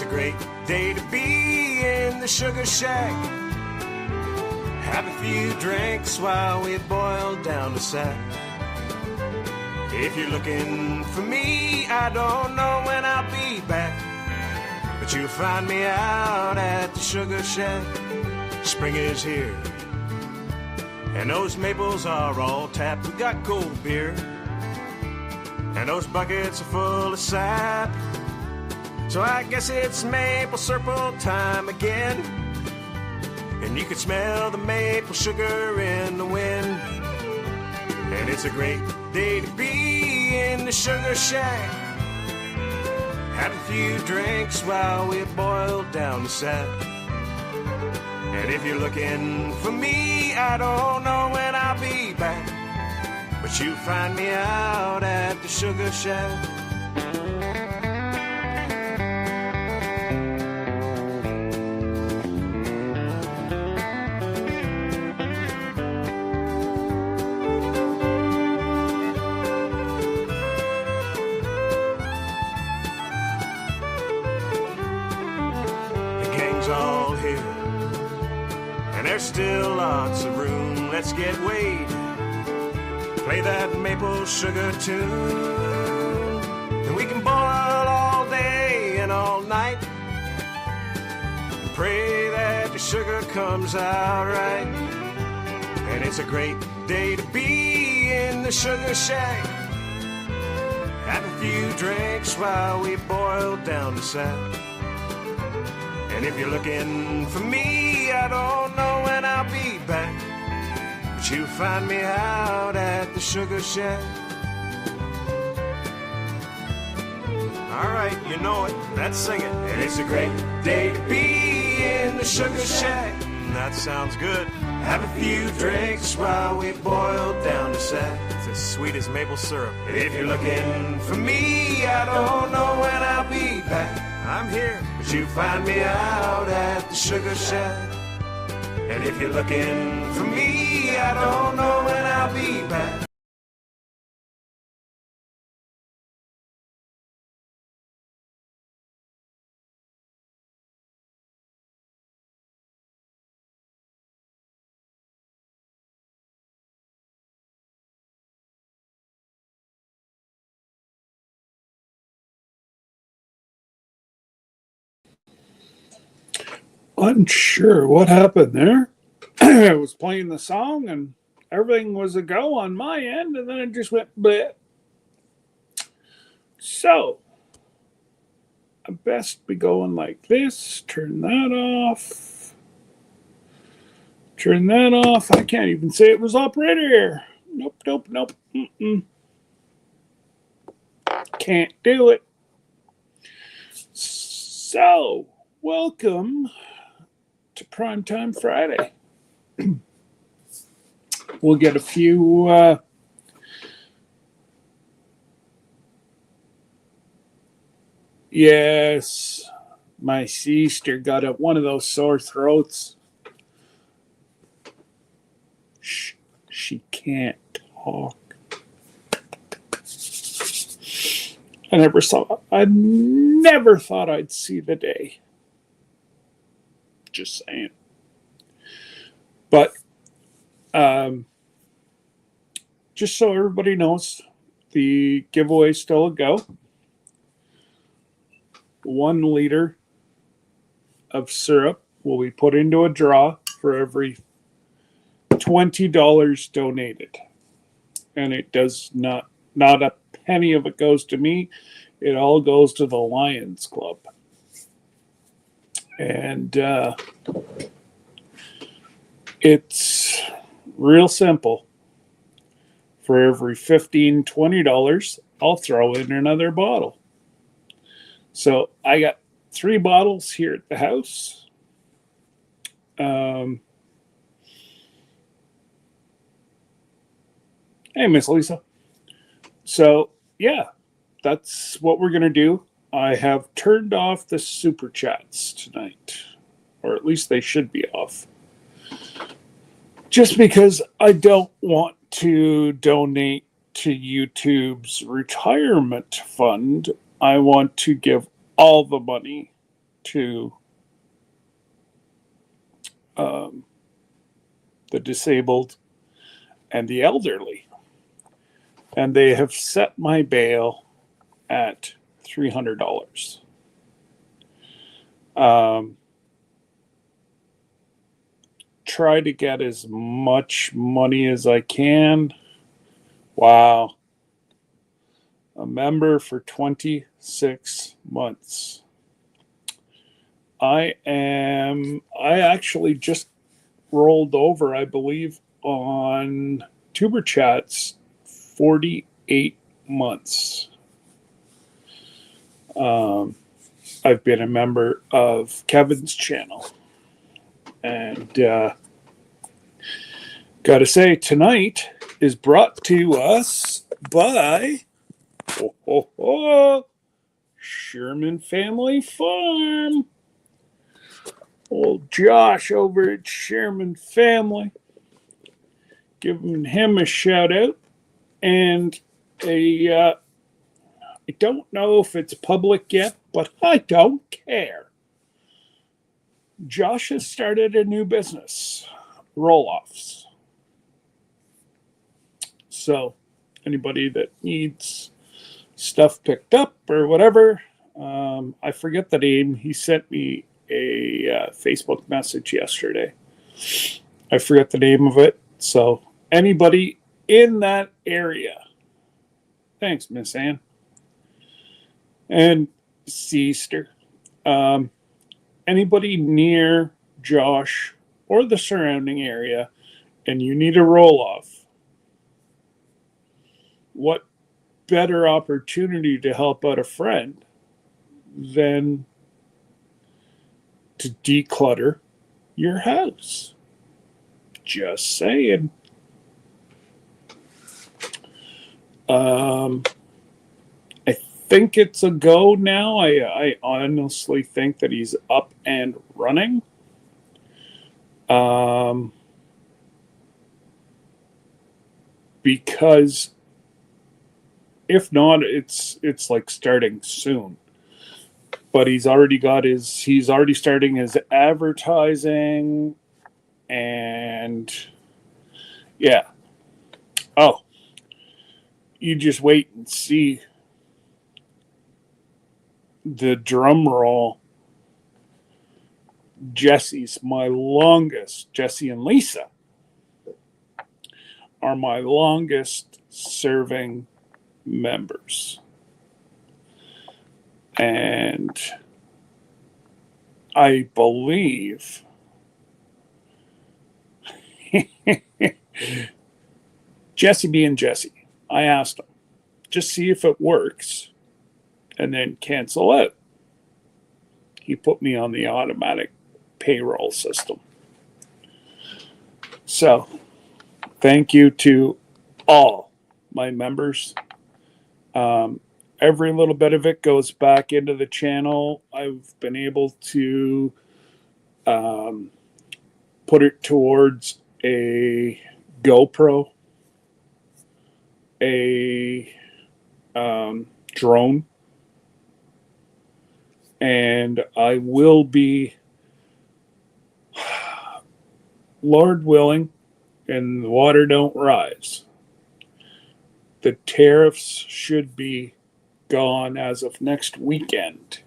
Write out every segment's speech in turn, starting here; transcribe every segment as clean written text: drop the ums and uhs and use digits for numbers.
it's a great day to be in the sugar shack. Have a few drinks while we boil down the sack. If you're looking for me, I don't know when I'll be back, but you'll find me out at the sugar shack. Spring is here, and those maples are all tapped. We got cold beer, and those buckets are full of sap. So I guess it's maple syrup time again, and you can smell the maple sugar in the wind. And it's a great day to be in the sugar shack. Have a few drinks while we boil down the sack. And if you're looking for me, I don't know when I'll be back, but you'll find me out at the sugar shack. All here, and there's still lots of room. Let's get weighed, play that maple sugar tune, and we can boil all day and all night, and pray that the sugar comes out right. And it's a great day to be in the sugar shack. Have a few drinks while we boil down the sack. And if you're looking for me, I don't know when I'll be back, but you'll find me out at the sugar shack. All right, you know it, let's sing it. And it's a great day to be in the sugar shack. That sounds good. Have a few drinks while we boil down the sack. It's as sweet as maple syrup. And if you're looking for me, I don't know when I'll be back. I'm here, but you find me out at the sugar shack. And if you're looking for me, I don't know when I'll be back. Unsure what happened there. I was playing the song and everything was a go on my end, and then it just went bleh. So I best be going like this. Turn that off. Turn that off. I can't even say it was operator here. Nope. Can't do it. So, welcome to Primetime Friday. We'll get a few yes, my sister got one of those sore throats. She can't talk. I never thought I'd see the day. Just saying. But just so everybody knows, the giveaway is still a go. 1 liter of syrup will be put into a draw for every $20 donated. And it does not a penny of it goes to me. It all goes to the Lions Club. And it's real simple. For every $15, $20, I'll throw in another bottle. So I got 3 bottles here at the house. Hey, Miss Lisa. So, yeah, that's what we're going to do. I have turned off the super chats tonight, or at least they should be off. Just because I don't want to donate to YouTube's retirement fund, I want to give all the money to the disabled and the elderly. And they have set my bail at $300. Try to get as much money as I can. Wow. A member for 26 months. I actually just rolled over, I believe, on Tuber Chat's 48 months. I've been a member of Kevin's channel. And gotta say, tonight is brought to us by Sherman Family Farm. Old Josh over at Sherman Family. Giving him a shout out. And I don't know if it's public yet, but I don't care. Josh has started a new business, roll-offs. So anybody that needs stuff picked up or whatever, I forget the name. He sent me a Facebook message yesterday. I forget the name of it. So anybody in that area, thanks, Miss Ann and Sister. Anybody near Josh or the surrounding area, and you need a roll-off, what better opportunity to help out a friend than to declutter your house? Just saying. I think it's a go now. I honestly think that he's up and running. Because if not, it's like starting soon. But he's already starting his advertising, and yeah. Oh, you just wait and see the drum roll. Jesse and Lisa are my longest serving members. And I believe Jesse being Jesse, I asked him, just see if it works and then cancel out. He put me on the automatic payroll system. So thank you to all my members. Every little bit of it goes back into the channel. I've been able to put it towards a GoPro, a drone, and I will be, Lord willing, and the water don't rise, the tariffs should be gone as of next weekend.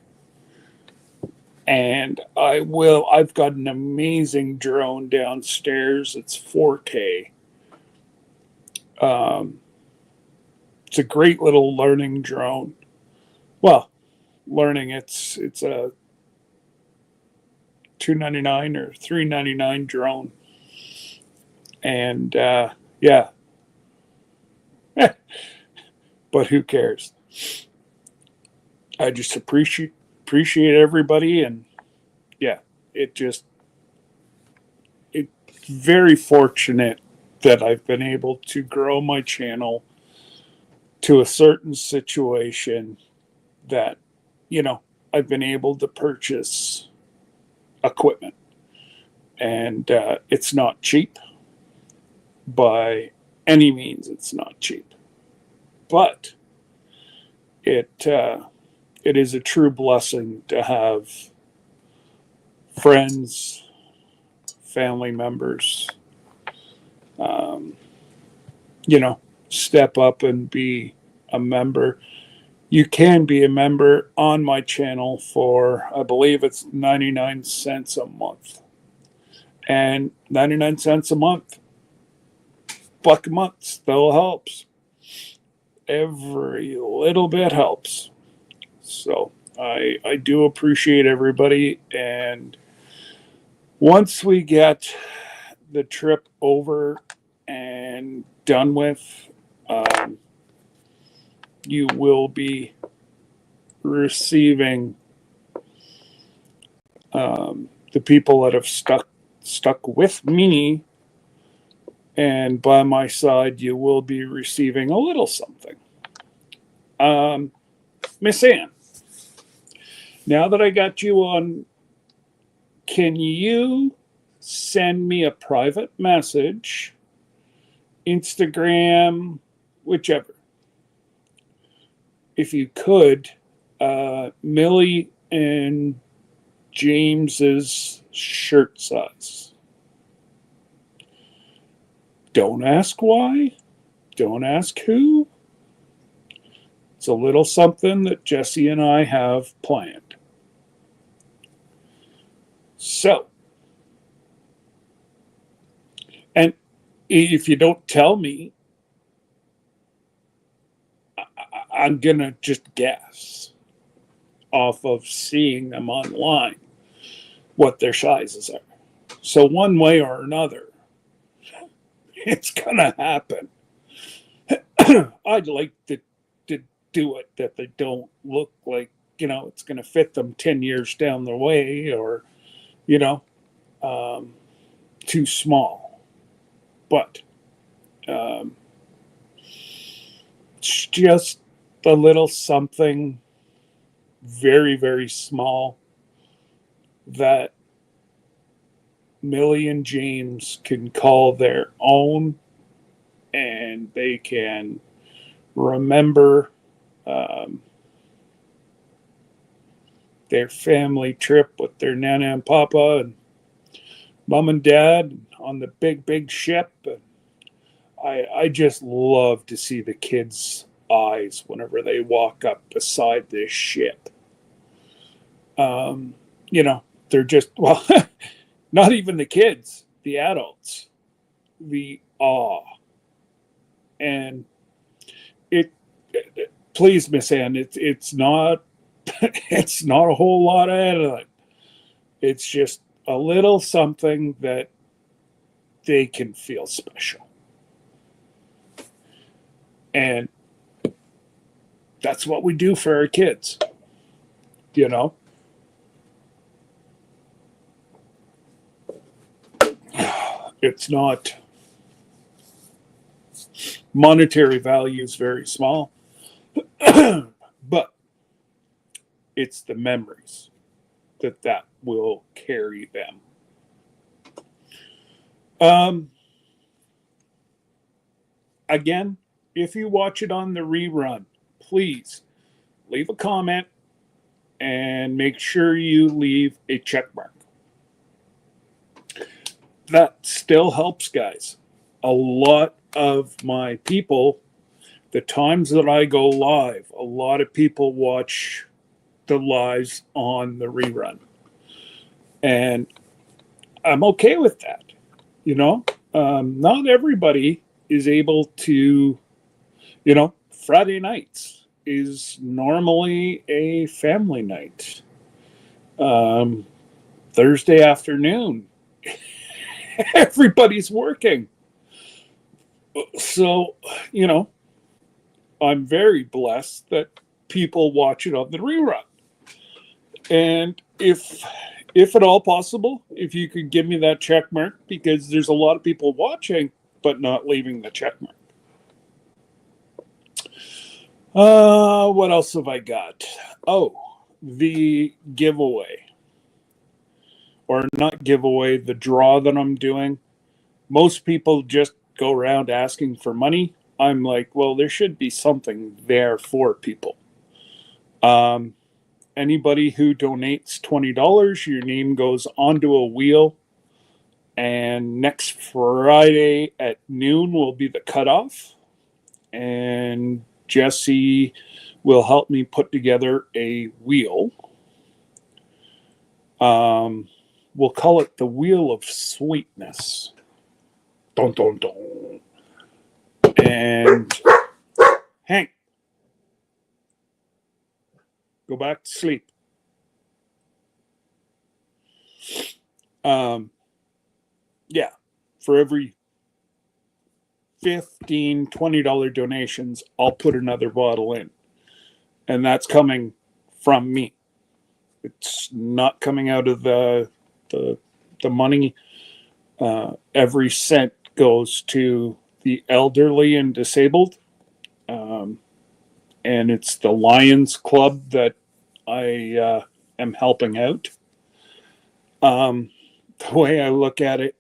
And I've got an amazing drone downstairs. It's 4K. It's a great little learning drone. Well, learning, it's a $299 or $399 drone. And yeah. But who cares? I just appreciate everybody, and yeah, it's very fortunate that I've been able to grow my channel to a certain situation that, I've been able to purchase equipment, and it's not cheap. By any means, it's not cheap, but it is a true blessing to have friends, family members, um, step up and be a member. You can be a member on my channel for, I believe it's 99 cents a month. And 99 cents a month, buck a month, still helps. Every little bit helps. So I do appreciate everybody. And once we get the trip over and done with, you will be receiving the people that have stuck with me and by my side. You will be receiving a little something. Miss Ann, now that I got you on, can you send me a private message, Instagram, whichever, if you could, Millie and James's shirt size? Don't ask why. Don't ask who. It's a little something that Jesse and I have planned. So, and if you don't tell me, I'm going to just guess off of seeing them online what their sizes are. So one way or another, it's going to happen. I'd like to do it that they don't look like, it's going to fit them 10 years down the way, or, too small. But it's just a little something very, very small that Millie and James can call their own, and they can remember their family trip with their Nana and Papa and Mom and Dad on the big, big ship. And I just love to see the kids' eyes whenever they walk up beside this ship. They're just, well, not even the kids, the adults, the awe. And please, Miss Ann, it's not it's not a whole lot of editing. It's just a little something that they can feel special. And that's what we do for our kids. It's not, monetary value is very small, but it's the memories that will carry them. Again, if you watch it on the rerun, please leave a comment and make sure you leave a check mark. That still helps, guys. A lot of my people, the times that I go live, a lot of people watch the lives on the rerun. And I'm okay with that. Not everybody is able to, Friday nights is normally a family night. Thursday afternoon, everybody's working. So, I'm very blessed that people watch it on the rerun. And if at all possible, if you could give me that check mark, because there's a lot of people watching but not leaving the check mark. What else have I got? Oh, the giveaway. Or not giveaway, the draw that I'm doing. Most people just go around asking for money. I'm like, well, there should be something there for people. anybody who donates $20, your name goes onto a wheel. And next Friday at noon will be the cutoff. And Jesse will help me put together a wheel. We'll call it the Wheel of Sweetness. Dun, dun, dun. And Hank, go back to sleep. Yeah, for every $15-$20 donations, I'll put another bottle in. And that's coming from me. It's not coming out of the money. Every cent goes to the elderly and disabled. And it's the Lions Club that I am helping out. The way I look at it,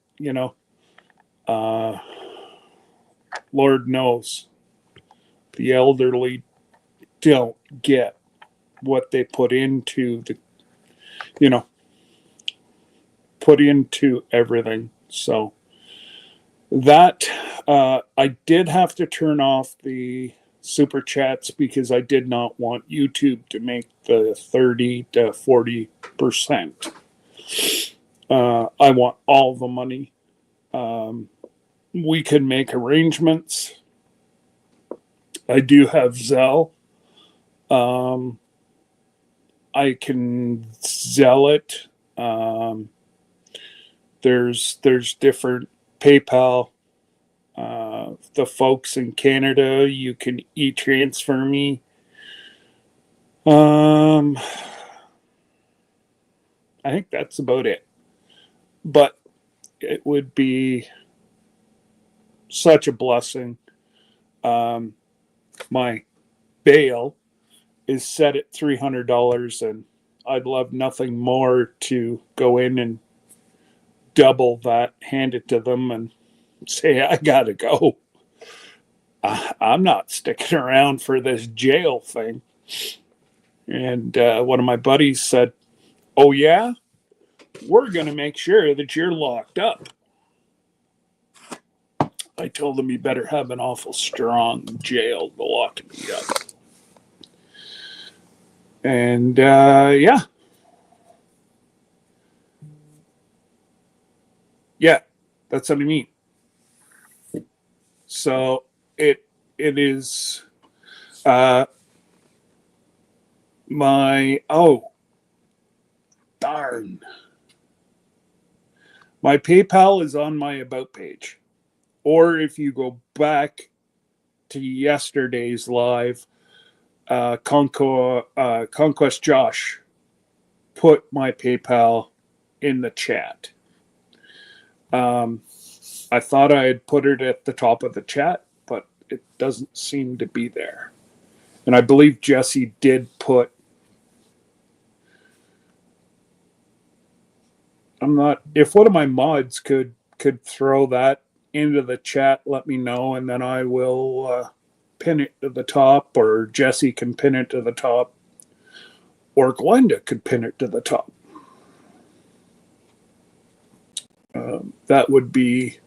Lord knows the elderly don't get what they put into put into everything. So that I did have to turn off the super chats because I did not want YouTube to make the 30 to 40%. I want all the money. We can make arrangements. I do have Zelle. I can Zelle it. There's different PayPal. The folks in Canada, you can e-transfer me. I think that's about it. But it would be such a blessing. My bail is set at $300, and I'd love nothing more to go in and double that, hand it to them, and say, I gotta go. I'm not sticking around for this jail thing. And one of my buddies said, oh, yeah? We're going to make sure that you're locked up. I told him, you better have an awful strong jail to lock me up. And yeah. Yeah, that's what I mean. So it is darn. My PayPal is on my About page. Or if you go back to yesterday's live, Conquest Josh put my PayPal in the chat. I thought I had put it at the top of the chat, but it doesn't seem to be there. And I believe Jesse did put. I'm not. If one of my mods could throw that into the chat, let me know, and then I will pin it to the top, or Jesse can pin it to the top, or Glenda could pin it to the top. That would be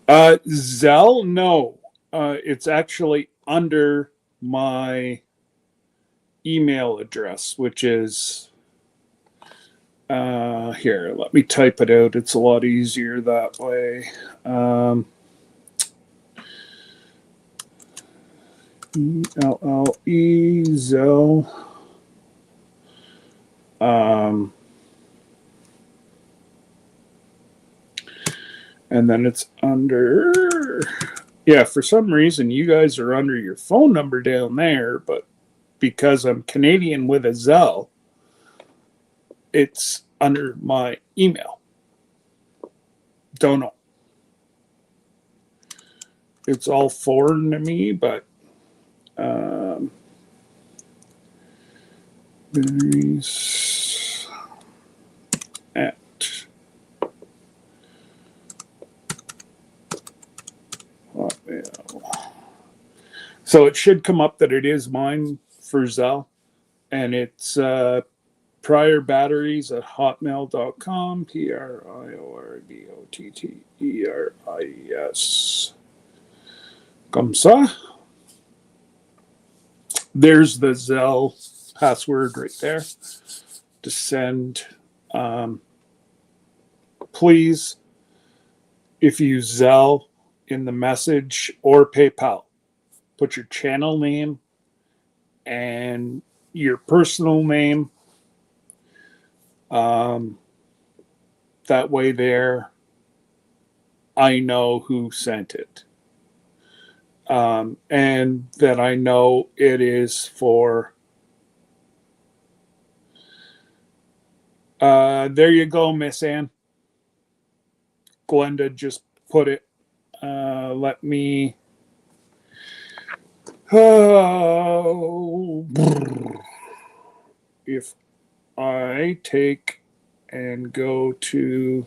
Zelle. No, it's actually under my email address, which is here. Let me type it out. It's a lot easier that way. ELLE Zelle. And then it's under. Yeah, for some reason you guys are under your phone number down there, but because I'm Canadian with a Zelle, it's under my email. Don't know. It's all foreign to me, but at So it should come up that it is mine for Zell, and it's priorbatteries at hotmail.com, priorbatteries. Comme ça. There's the Zell password right there to send. Please, if you Zell in the message or PayPal, put your channel name and your personal name. That way there, I know who sent it. And that I know it is for... there you go, Miss Ann. Glenda just put it. Let me... if I take and go to...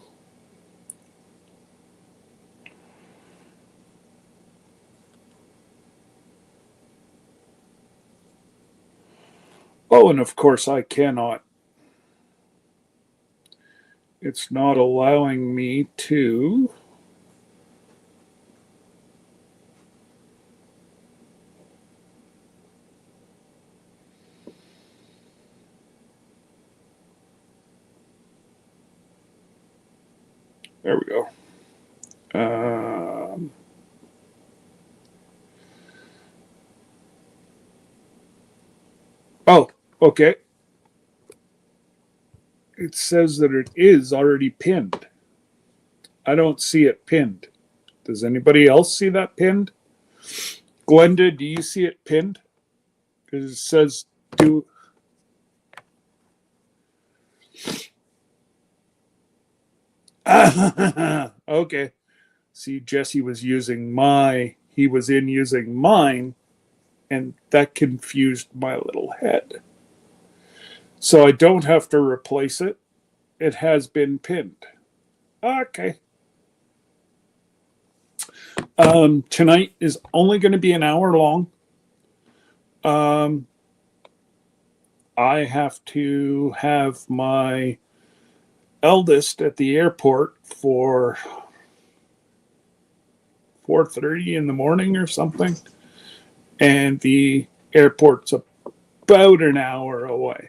Oh, and of course I cannot. It's not allowing me to... There we go. Oh, okay. It says that it is already pinned. I don't see it pinned. Does anybody else see that pinned? Glenda, do you see it pinned? Because it says do... Okay. See, Jesse was using using mine, and that confused my little head. So I don't have to replace it. It has been pinned. Okay. Tonight is only going to be an hour long. I have to have my eldest at the airport for 4:30 in the morning or something, and the airport's about an hour away.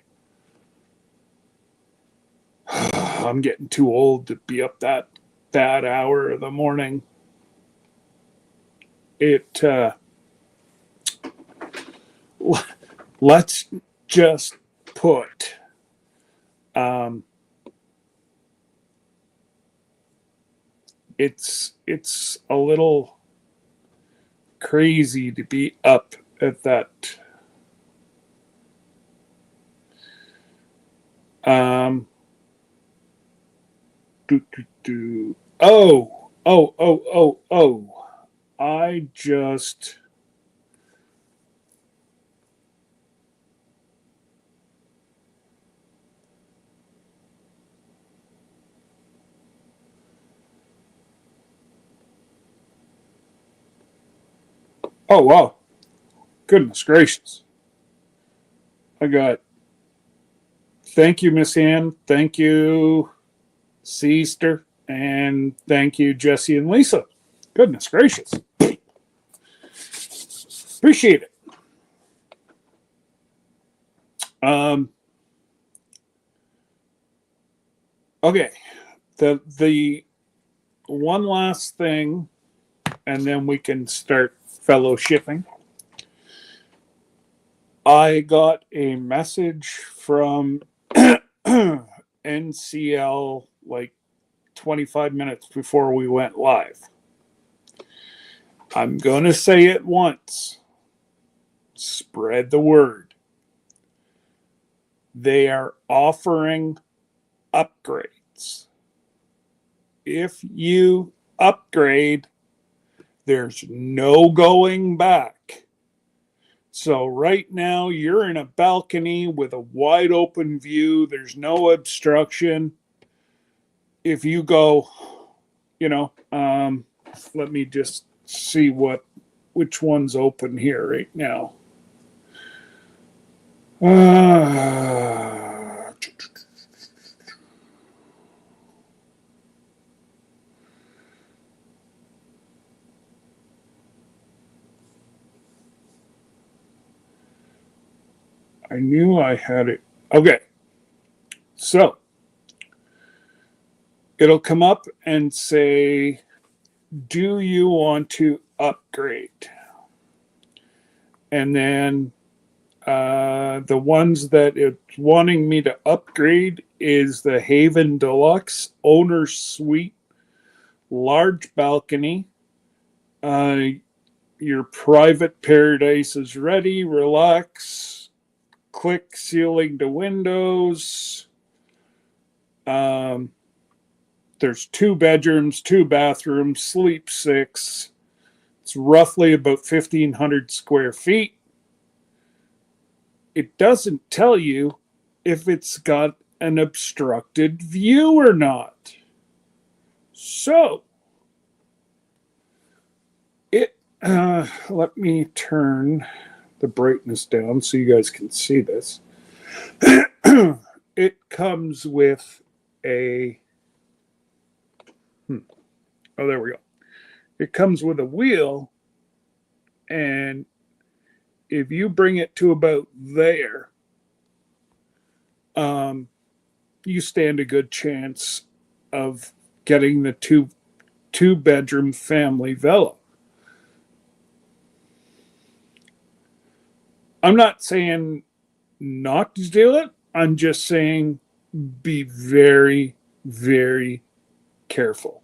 I'm getting too old to be up that hour of the morning. Let's just put it's a little crazy to be up at that I just... Oh, wow. Goodness gracious. I got... Thank you, Miss Ann. Thank you, Easter. And thank you, Jesse and Lisa. Goodness gracious. Appreciate it. Okay. The one last thing, and then we can start fellowshipping. I got a message from NCL like 25 minutes before we went live. I'm going to say it once. Spread the word. They are offering upgrades. If you upgrade, there's no going back. So right now you're in a balcony with a wide open view. There's no obstruction. If you go, let me just see what which one's open here right now. I knew I had it. Okay. So it'll come up and say, do you want to upgrade? And then the ones that it's wanting me to upgrade is the Haven Deluxe Owner's Suite, large balcony. Your private paradise is ready. Relax. Click ceiling to windows. There's 2 bedrooms, 2 bathrooms, sleep 6. It's roughly about 1,500 square feet. It doesn't tell you if it's got an obstructed view or not. So, let me turn the brightness down so you guys can see this. It comes with a... Oh, there we go. It comes with a wheel, and if you bring it to about there, you stand a good chance of getting the two bedroom family villa. I'm not saying not to do it. I'm just saying be very, very careful.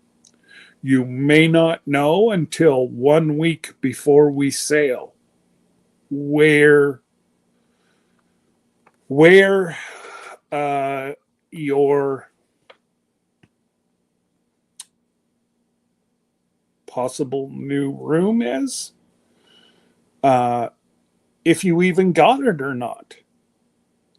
You may not know until 1 week before we sail where your possible new room is, if you even got it or not.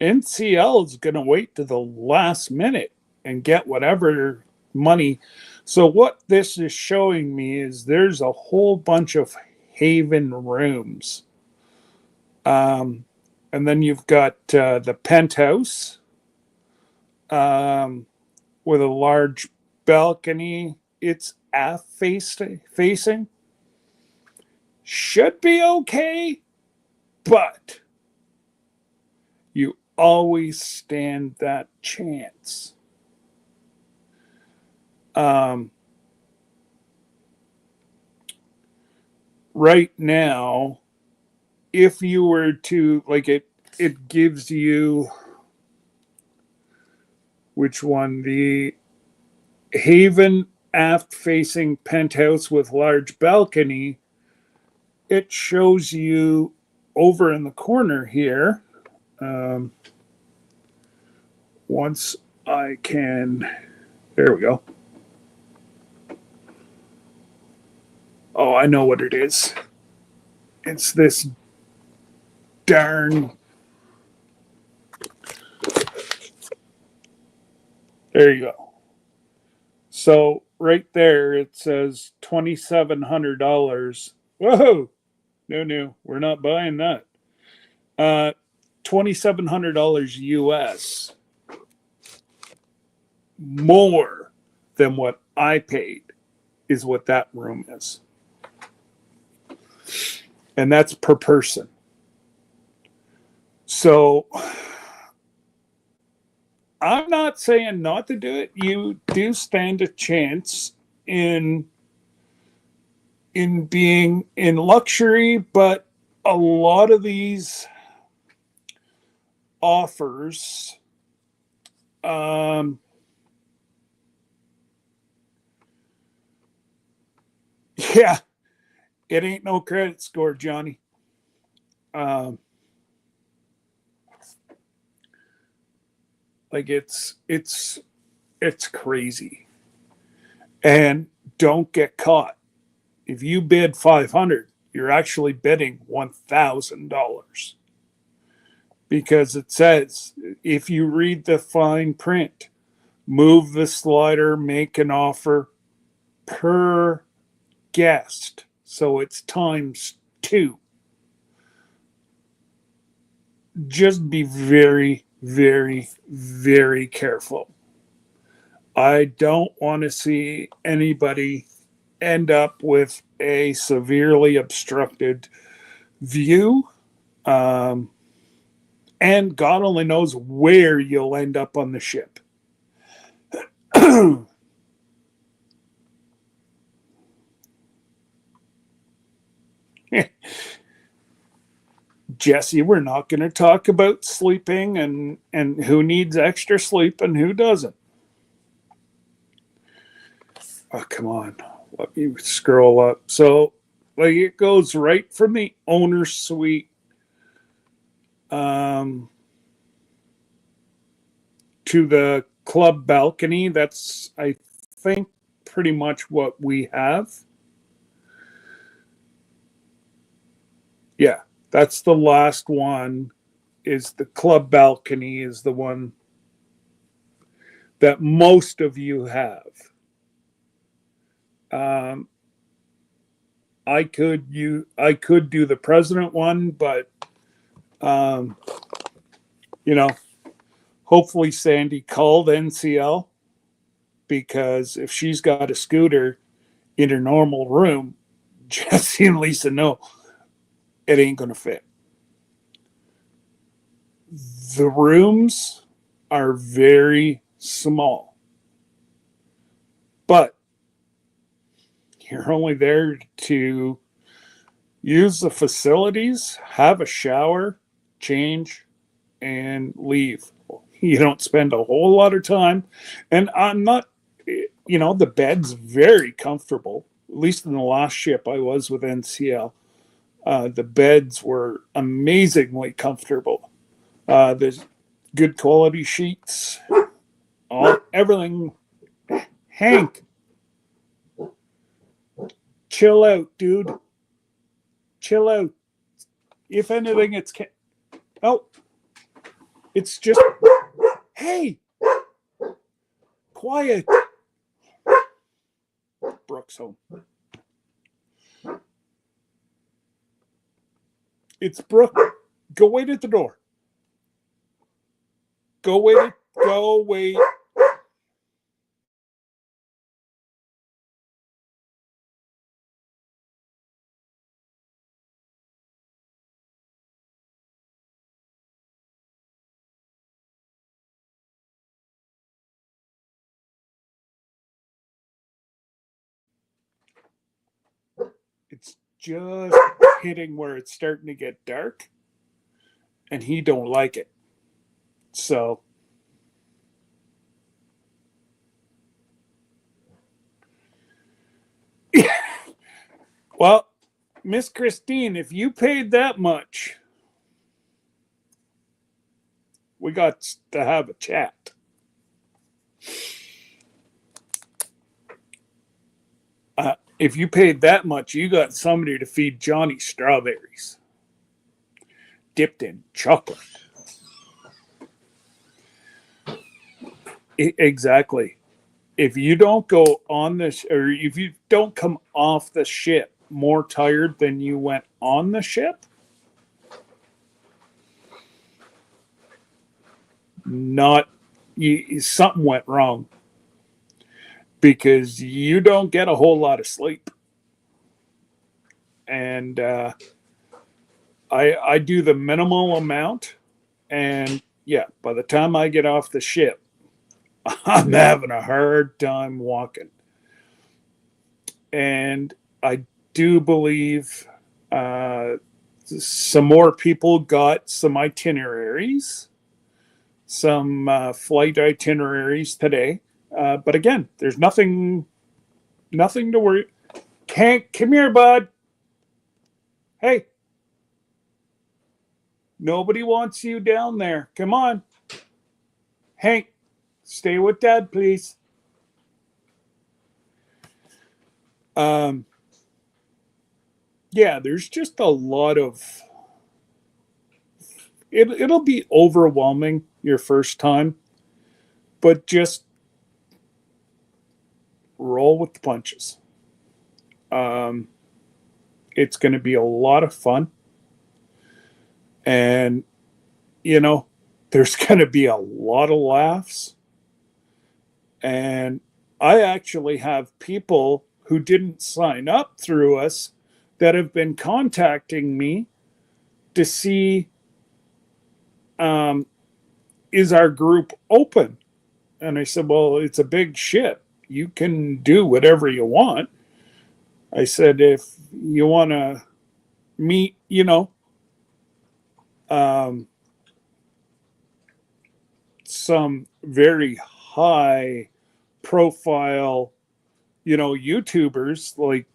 NCL is going to wait to the last minute and get whatever money. So what this is showing me is there's a whole bunch of Haven rooms. And then you've got the penthouse with a large balcony. It's aft facing. Should be okay, but you always stand that chance. Right now, if you were to, like, it gives you, which one? The Haven aft facing penthouse with large balcony. It shows you over in the corner here. Once I can, there we go. Oh, I know what it is. It's this darn... There you go. So right there it says $2,700. Whoa! No, we're not buying that. $2,700 US. More than what I paid is what that room is. And that's per person. So I'm not saying not to do it. You do stand a chance in being in luxury, but a lot of these offers yeah, it ain't no credit score, Johnny. Like it's crazy. And don't get caught. If you bid 500, you're actually bidding $1,000. Because it says, if you read the fine print, move the slider, make an offer per guest. So it's times 2. Just be very, very, very careful. I don't want to see anybody end up with a severely obstructed view. Um, and God only knows where you'll end up on the ship. Jesse, we're not going to talk about sleeping and who needs extra sleep and who doesn't. Oh, come on. Let me scroll up. So, like, it goes right from the owner's suite um, to the club balcony. That's, I think, pretty much what we have. Yeah, that's the last one. Is the club balcony is the one that most of you have. Um, I could do the president one, but um, you know, hopefully Sandy called NCL, because if she's got a scooter in her normal room, Jesse and Lisa know it ain't gonna fit. The rooms are very small, but you're only there to use the facilities, have a shower, change, and leave. You don't spend a whole lot of time. And I'm not, the bed's very comfortable. At least in the last ship I was with NCL, the beds were amazingly comfortable. There's good quality sheets, everything. Hank, chill out, dude. Chill out. If anything, oh, it's just, hey, quiet. Brooks home. It's Brooke. Go wait at the door. Go wait. Go wait. It's just hitting where it's starting to get dark, and he don't like it. So, well, Miss Christine, if you paid that much, we got to have a chat. If you paid that much, you got somebody to feed Johnny strawberries dipped in chocolate. Exactly. If you don't go on this, or if you don't come off the ship more tired than you went on the ship, not something went wrong, because you don't get a whole lot of sleep. And I do the minimal amount, and yeah, by the time I get off the ship, I'm having a hard time walking. And I do believe some more people got some itineraries, some flight itineraries today. But again, there's nothing to worry. Can't come here, bud. Hey, nobody wants you down there. Come on, Hank. Stay with Dad, please. Um, yeah, there's just a lot of it'll be overwhelming your first time, but just roll with the punches. Um, It's going to be a lot of fun. And, there's going to be a lot of laughs. And I actually have people who didn't sign up through us that have been contacting me to see, is our group open? And I said, well, it's a big ship. You can do whatever you want. I said, if you want to meet, um, some very high profile, YouTubers like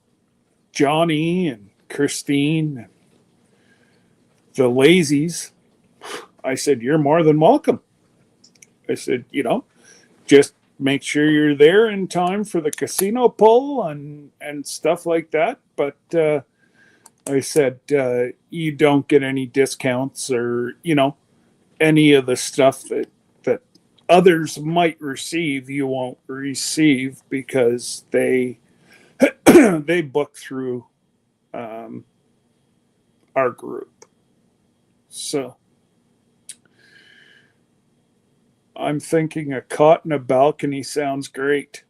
Johnny and Christine, and the Lazies, I said, you're more than welcome. I said, just make sure you're there in time for the casino pull and stuff like that. But I said, you don't get any discounts or, any of the stuff that others might receive, you won't receive because they they book through our group. So I'm thinking a cot in a balcony sounds great.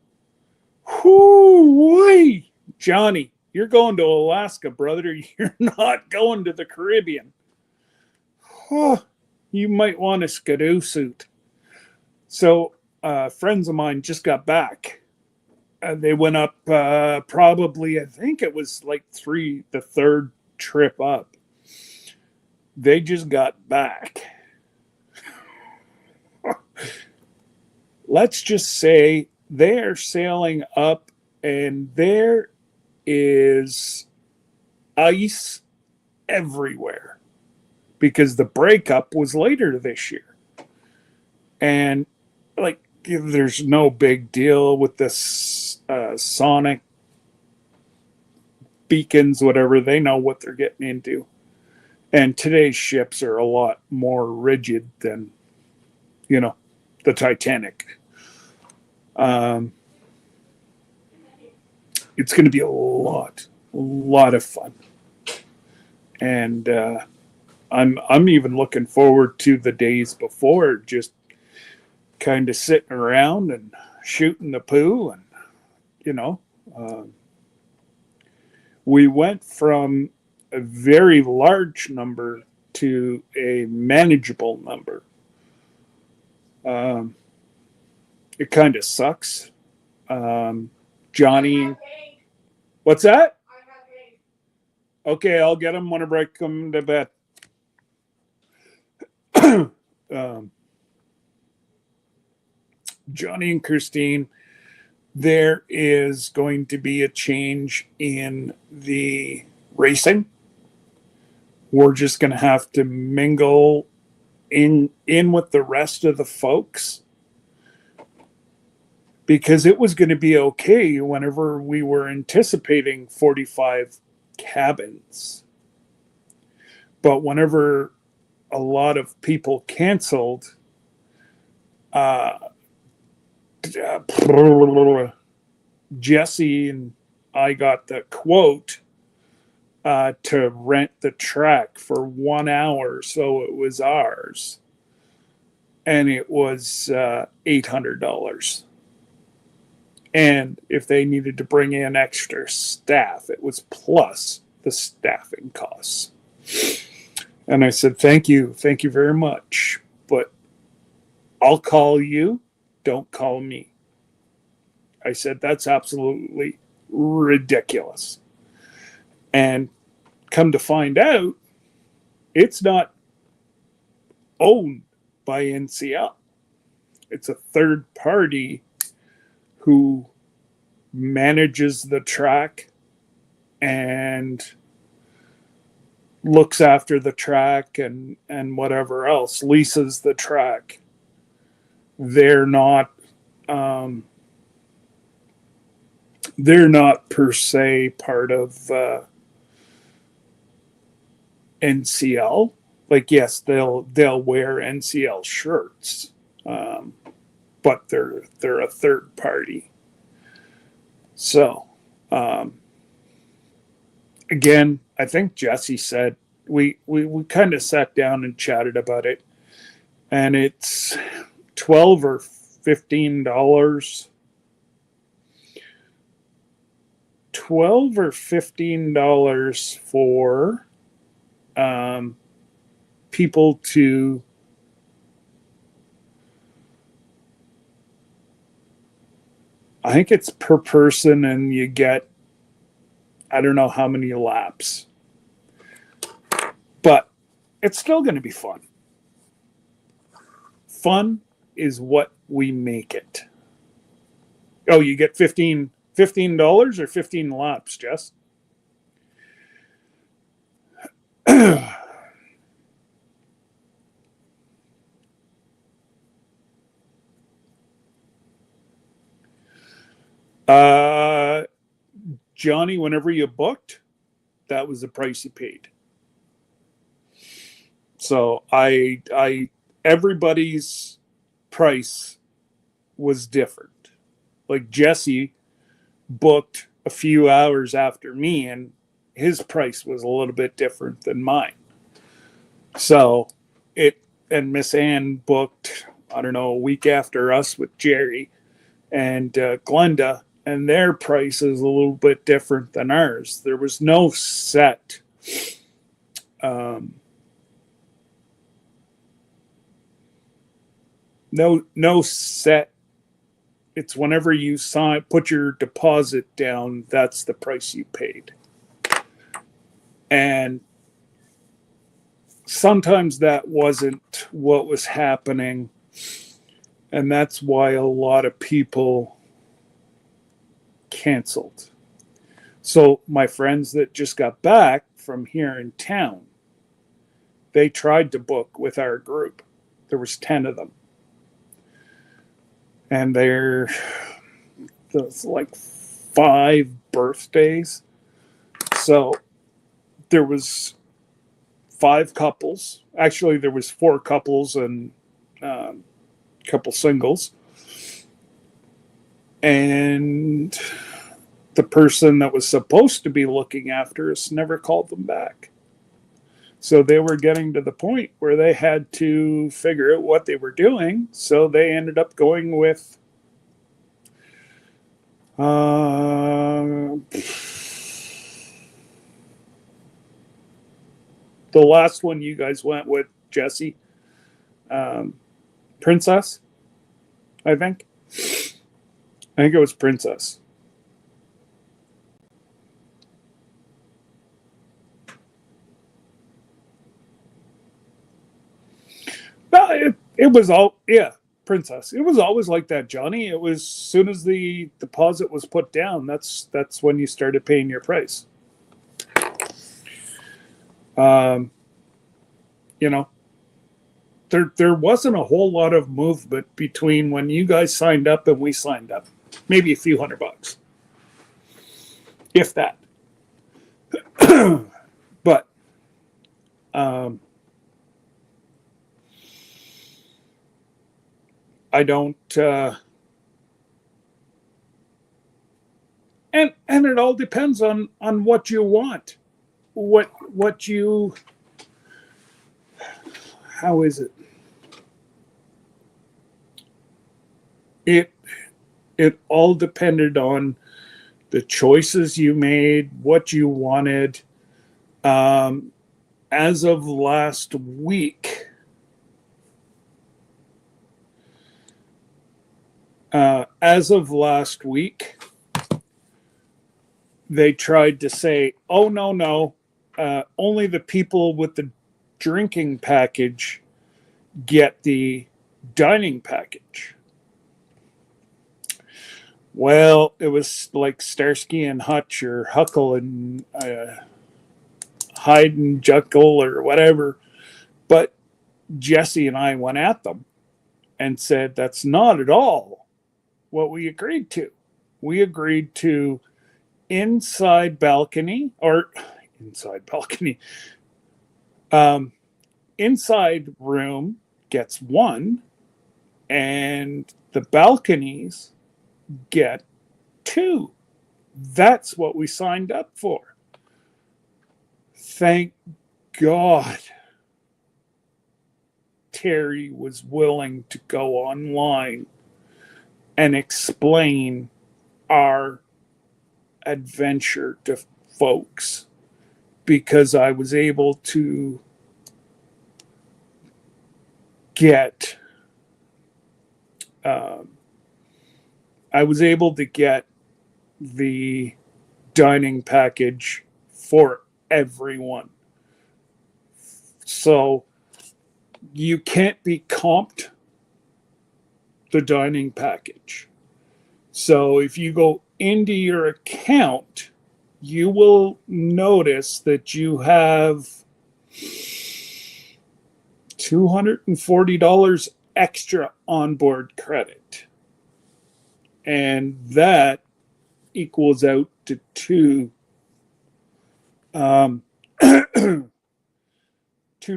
Whoo-wee! Johnny, you're going to Alaska, brother. You're not going to the Caribbean. Oh, you might want a skidoo suit. So friends of mine just got back. They went up probably, I think it was like the third trip up. They just got back. Let's just say they're sailing up and there is ice everywhere because the breakup was later this year. And like, there's no big deal with this sonic beacons, whatever. They know what they're getting into. And today's ships are a lot more rigid than, the Titanic. It's going to be a lot of fun. And I'm even looking forward to the days before, just kind of sitting around and shooting the poo. And, we went from a very large number to a manageable number. It kind of sucks. Johnny, what's that? Okay, I'll get him whenever I come to bed. Johnny and Christine, there is going to be a change in the racing. We're just going to have to mingle in with the rest of the folks because it was going to be okay whenever we were anticipating 45 cabins. But whenever a lot of people canceled, Jesse and I got the quote to rent the track for 1 hour, so it was ours, and it was $800. And if they needed to bring in extra staff, it was plus the staffing costs. And I said, thank you very much, but I'll call you, don't call me. I said, that's absolutely ridiculous. And come to find out, it's not owned by NCL. It's a third party who manages the track and looks after the track and whatever else, leases the track. They're not per se part of NCL. Like, yes, they'll wear NCL shirts, but they're a third party. So again, I think Jesse said we kind of sat down and chatted about it, and it's $12 or $15. $12 or $15 for people to I think it's per person, and you get I don't know how many laps, but it's still going to be fun. Fun is what we make it. Oh, you get $15 or 15 laps, Jess? Johnny, whenever you booked, that was the price you paid. So everybody's price was different. Like Jesse booked a few hours after me, and his price was a little bit different than mine. So and Miss Ann booked, I don't know, a week after us with Jerry and Glenda, and their price is a little bit different than ours. There was no set no set. It's whenever you put your deposit down, that's the price you paid. And sometimes that wasn't what was happening, and that's why a lot of people canceled. So my friends that just got back from here in town, they tried to book with our group. There was 10 of them. And there's like 5 birthdays. So there was 5 couples. Actually, there was 4 couples and a couple singles. And the person that was supposed to be looking after us never called them back. So they were getting to the point where they had to figure out what they were doing. So they ended up going with the last one you guys went with, Jesse. Princess, I think. I think it was Princess. No, it was all, yeah, Princess. It was always like that, Johnny. It was as soon as the deposit was put down, that's when you started paying your price. You know, there wasn't a whole lot of movement between when you guys signed up and we signed up. Maybe a few $100, if that. But I don't, and it all depends on what you want, what you, how is it? It all depended on the choices you made, what you wanted. As of last week, they tried to say, oh, no, only the people with the drinking package get the dining package. Well, it was like Starsky and Hutch or Huckle and Hyde and Jekyll or whatever. But Jesse and I went at them and said, that's not at all what we agreed to. We agreed to inside balcony, inside room gets 1, and the balconies get 2. That's what we signed up for. thank God Terry was willing to go online and explain our adventure to folks, because I was able to get I was able to get the dining package for everyone. So you can't be comped the dining package. So if you go into your account, you will notice that you have $240 extra onboard credit. And that equals out to um, two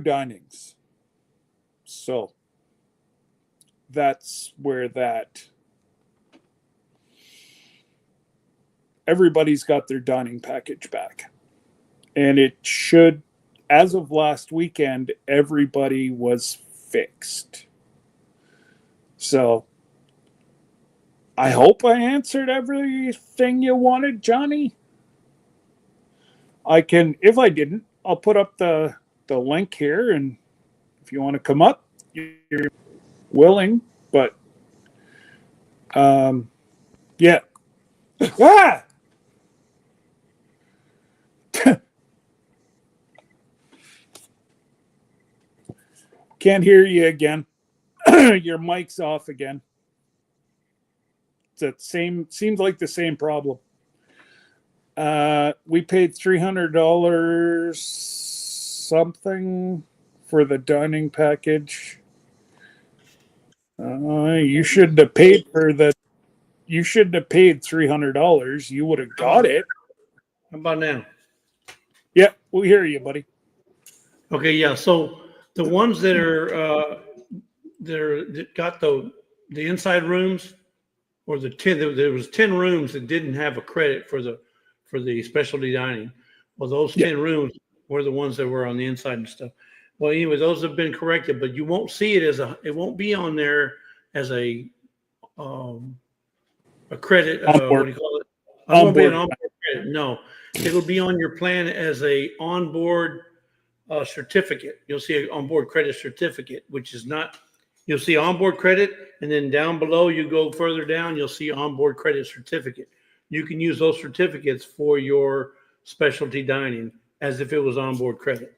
dinings. So that's where that everybody's got their dining package back. And it should, as of last weekend, everybody was fixed. So I hope I answered everything you wanted, Johnny. I can, if I didn't, I'll put up the link here, and if you want to come up, you're willing. But yeah. Ah! Can't hear you again. Your mic's off again. It's that same, seems like the same problem. We paid $300 something for the dining package. You shouldn't have paid for the. You shouldn't have paid $300. You would have got it. How about now? Yeah, we'll hear you, buddy. Okay, yeah. So the ones that are that got the inside rooms, or the 10, there was 10 rooms that didn't have a credit for the specialty dining. Well, those 10 rooms were the ones that were on the inside and stuff. Well, anyway, those have been corrected, but you won't see it it won't be on there as a credit. What do you call it? It won't be an onboard credit. No, it'll be on your plan as a onboard certificate. You'll see an onboard credit certificate, which is not. You'll see onboard credit, and then down below, you go further down, you'll see onboard credit certificate. You can use those certificates for your specialty dining as if it was onboard credit.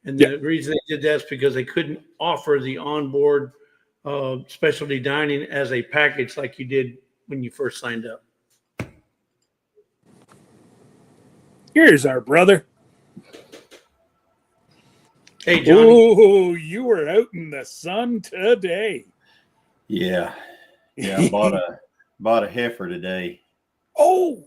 And the reason they did that is because they couldn't offer the onboard specialty dining as a package like you did when you first signed up. Here's our brother. Hey, Johnny. Oh, you were out in the sun today. Yeah. I bought a heifer today. Oh.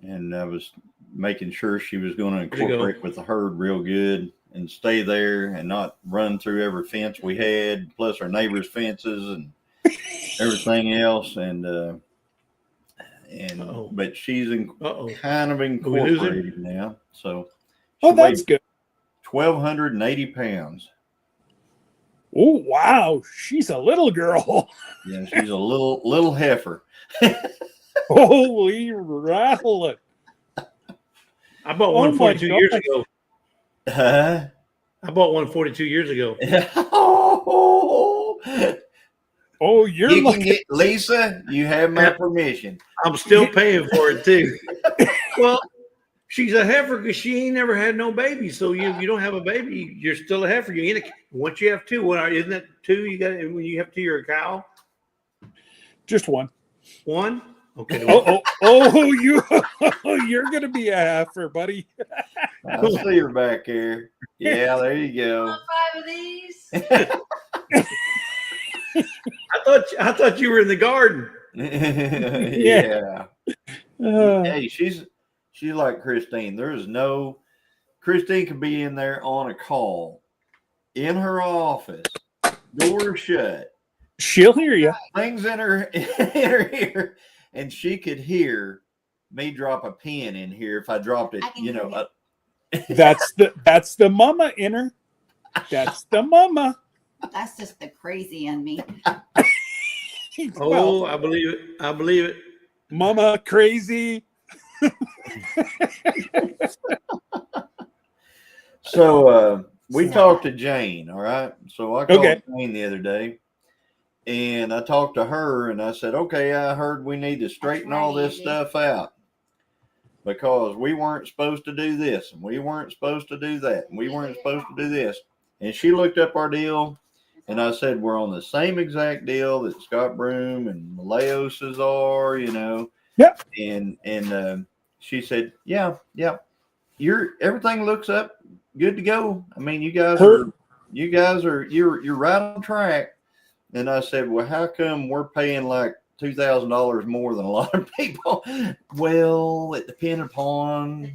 And I was making sure she was going to incorporate with the herd real good and stay there and not run through every fence we had, plus our neighbors' fences and everything else. But she's kind of incorporated now. So that's good. 1,280 pounds. Oh, wow. She's a little girl. Yeah, she's a little heifer. Holy rattle it. I bought one 42 years ago. I bought one 42 years ago. Oh, you're you can get, Lisa, you have my permission. I'm still paying for it too. Well, she's a heifer because she ain't never had no baby. So you don't have a baby, you're still a heifer. You ain't once you have two, isn't that two? You got when you have two, you're a cow. Just one. One. Okay. You're gonna be a heifer, buddy. I see her back here. Yeah, there you go. Want 5 of these? I thought you were in the garden. Yeah. Hey, she's like Christine. Christine could be in there on a call in her office, door shut. She'll hear you. Things in her ear, and she could hear me drop a pin in here if I dropped it. That's the mama in her. That's the mama. That's just the crazy in me. Oh, I believe it. I believe it. Mama crazy. So we talked to Jane, all right? So I called Okay. Jane the other day, and I talked to her, and I said, okay, I heard we need to straighten all this stuff out because we weren't supposed to do this, and we weren't supposed to do that, and we weren't supposed to do this. And she looked up our deal, and I said, we're on the same exact deal that Scott Broom and Malaos's are, you know. Yep. And she said, yeah, everything looks up good to go. I mean, you're right on track. And I said, well, how come we're paying like $2,000 more than a lot of people? Well, it depended upon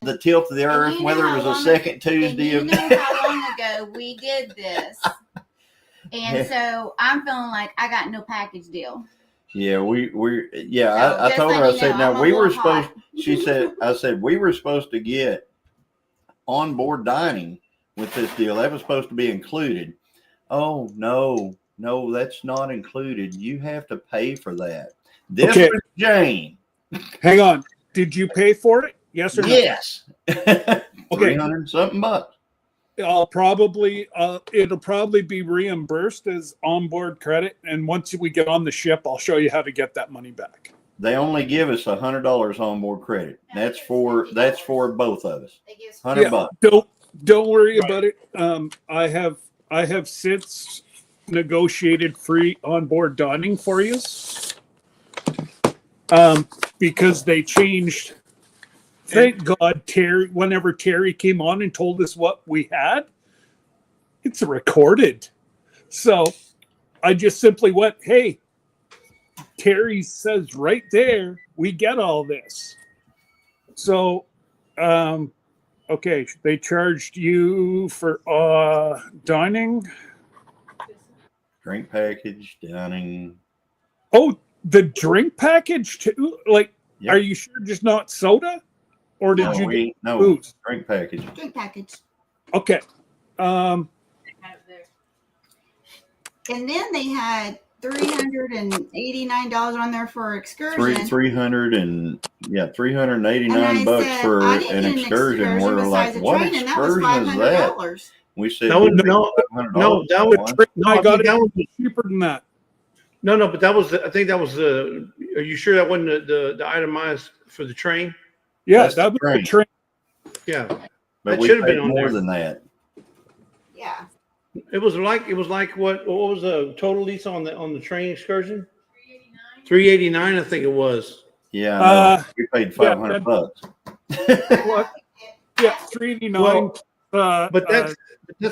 the tilt of the earth, whether it was a second Tuesday. You know how long ago we did this. And so I'm feeling like I got no package deal. Yeah, I told her, I said, now we were supposed, I said, we were supposed to get onboard dining with this deal. That was supposed to be included. Oh, no, that's not included. You have to pay for that. This was Jane. Hang on. Did you pay for it? Yes or no? Yes. 300 something bucks. It'll probably be reimbursed as onboard credit. And once we get on the ship, I'll show you how to get that money back. They only give us $100 onboard credit. That's for both of us. $100. Don't worry about it. I have since negotiated free onboard dining for you. Because they changed. Thank God, whenever Terry came on and told us what we had, it's recorded. So I just simply went, hey, Terry says right there, we get all this. So, okay, they charged you for dining. Drink package, dining. Oh, the drink package too? Like, yep. Are you sure just not soda? Or did you get booze? Drink package. Drink package. Okay. And then they had $389 on there for excursion. $389 for an excursion. We're like, what excursion is that? We said that was cheaper than that. No, but that was I think that was the. Are you sure that wasn't the itemized for the train? Yeah, that was the train. Yeah, but that we should have been on more there. than that. Yeah. It was like what was the total lease on the train excursion? $389, I think it was. Yeah, we paid $500. What? Yeah, $389. Well, but that's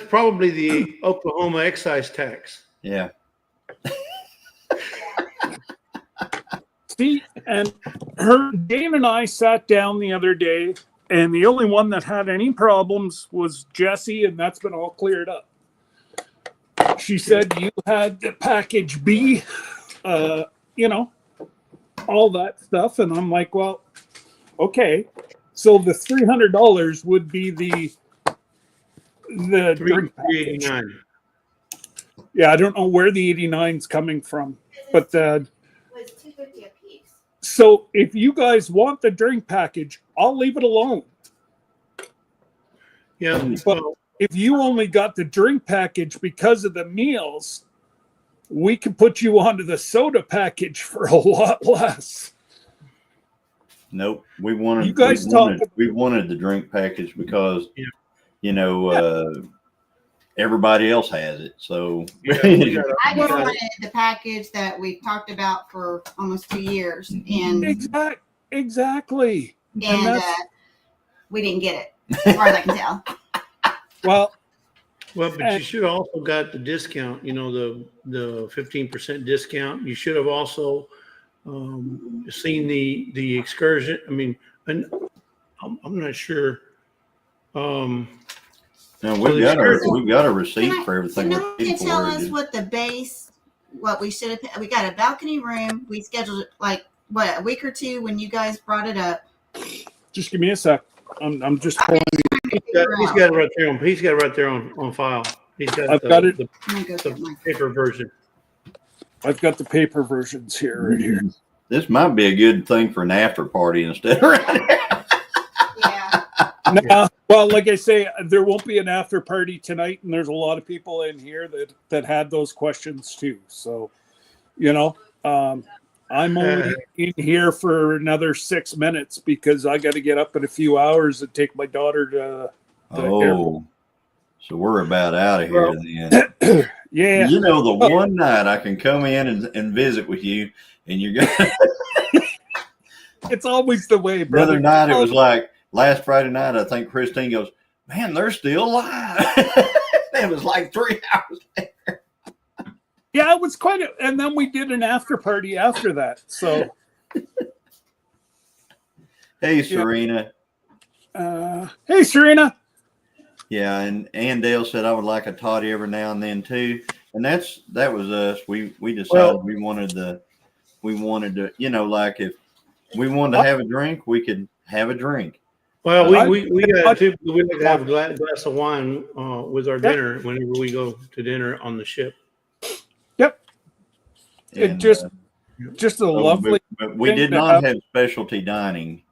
probably the Oklahoma excise tax. Yeah. See, and Dane and I sat down the other day, and the only one that had any problems was Jessie, and that's been all cleared up. She said you had the package B, all that stuff, and I'm like, well, okay. So the $300 would be the drink package. $389. Yeah, I don't know where the 89's coming from, but was $250 a piece. So if you guys want the drink package, I'll leave it alone. Yeah, but if you only got the drink package because of the meals, we could put you onto the soda package for a lot less. Nope, we wanted the drink package because everybody else has it. So I just wanted the package that we've talked about for almost 2 years, and exactly, and we didn't get it, as far as I can tell. Well, but you should have also got the discount. The 15% discount. You should have also seen the excursion. I mean, I'm not sure. No, we've got a receipt for everything. Can you tell us what the base? What we should have? We got a balcony room. We scheduled it like a week or two when you guys brought it up. Just give me a sec. I'm just pulling. He's got it right there. He's got it right there on file. He's got. I've got it. The paper version. I've got the paper versions here, right here. This might be a good thing for an after party instead of right here. Yeah. Now, well, like I say, there won't be an after party tonight, and there's a lot of people in here that had those questions too. So, I'm only in here for another 6 minutes because I got to get up in a few hours and take my daughter to the airport. So we're about out of here then. Yeah. The one night I can come in and visit with you, and you're going. It's always the way, The brother. other night it was like last Friday night. I think Christine goes, "Man, they're still alive." It was like 3 hours later. Yeah, it was and then we did an after party after that. So, Hey, Serena. Hey, Serena. Yeah, and Dale said I would like a toddy every now and then too, and that was us. We decided we wanted to, like if we wanted to have a drink, we could have a drink. Well, we got to we like to have a glass of wine with our dinner whenever we go to dinner on the ship. Yep. And, it just a lovely. But we did not have specialty dining.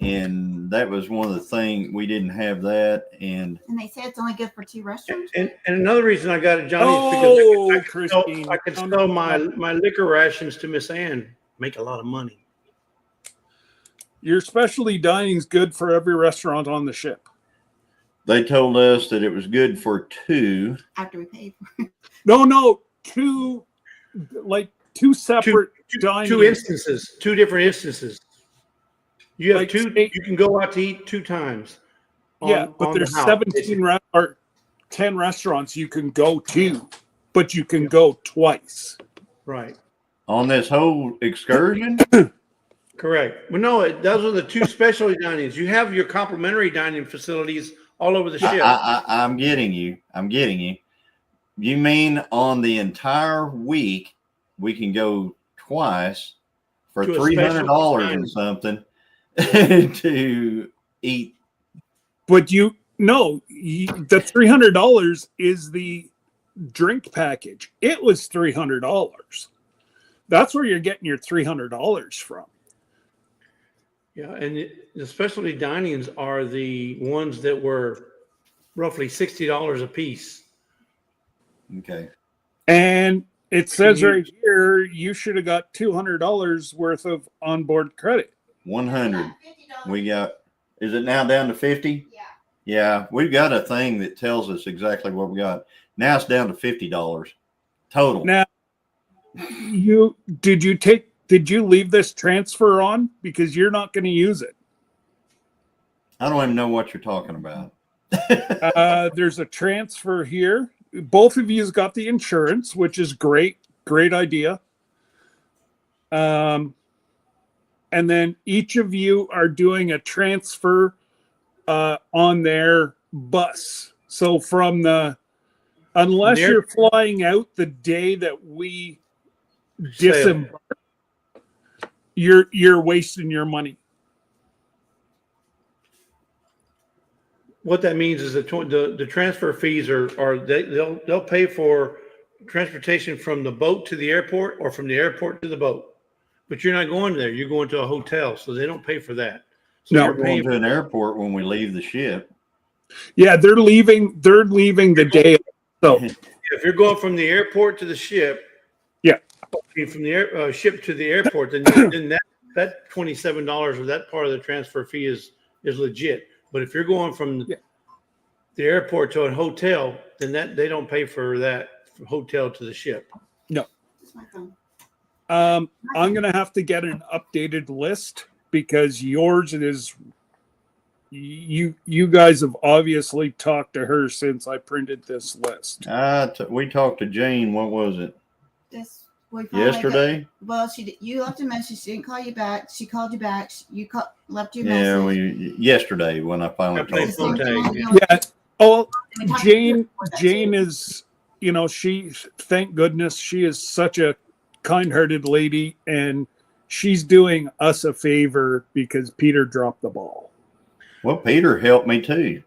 And that was one of the things we didn't have that, and they said it's only good for 2 restaurants. And another reason I got it, Johnny, is because I could sell my liquor rations to Miss Ann, make a lot of money. Your specialty dining is good for every restaurant on the ship. They told us that it was good for 2 after we paid for it. No, 2 separate dining. 2 instances, 2 different instances. You have 2. You can go out to eat 2 times. But there's 17 or 10 restaurants you can go to, but you can go twice. Right. On this whole excursion? Correct. Well, no, those are the 2 specialty dinings. You have your complimentary dining facilities all over the ship. I'm getting you. You mean on the entire week we can go twice for $300 and something to eat? But the $300 is the drink package. It was $300. That's where you're getting your $300 from. Yeah, and the specialty dinings are the ones that were roughly $60 a piece. Okay. And it says right here you should have got $200 worth of onboard credit. 100. We got. Is it now down to 50? Yeah. Yeah, we've got a thing that tells us exactly what we got. Now it's down to $50 total. Now, did you leave this transfer on because you're not going to use it? I don't even know what you're talking about. There's a transfer here. Both of you's got the insurance, which is great. Great idea. And then each of you are doing a transfer on their bus. So unless you're flying out the day that we disembark, you're wasting your money. What that means is that the transfer fees they'll pay for transportation from the boat to the airport or from the airport to the boat, but you're not going there. You're going to a hotel, so they don't pay for that. So we're going to an airport when we leave the ship. Yeah, they're leaving the day. So if you're going from the airport to the ship, from the ship to the airport, then that $27 or that part of the transfer fee is legit. But if you're going from the airport to a hotel, then they don't pay for that hotel to the ship. No. I'm going to have to get an updated list because yours is you guys have obviously talked to her since I printed this list. We talked to Jane. What was it? Yesterday? You left a message. She didn't call you back. She called you back. You left your message. Yeah, yesterday when I finally talked to her. Yeah. Oh, Jane is, thank goodness, she is such a kind-hearted lady, and she's doing us a favor because Peter dropped the ball. Well, Peter helped me too.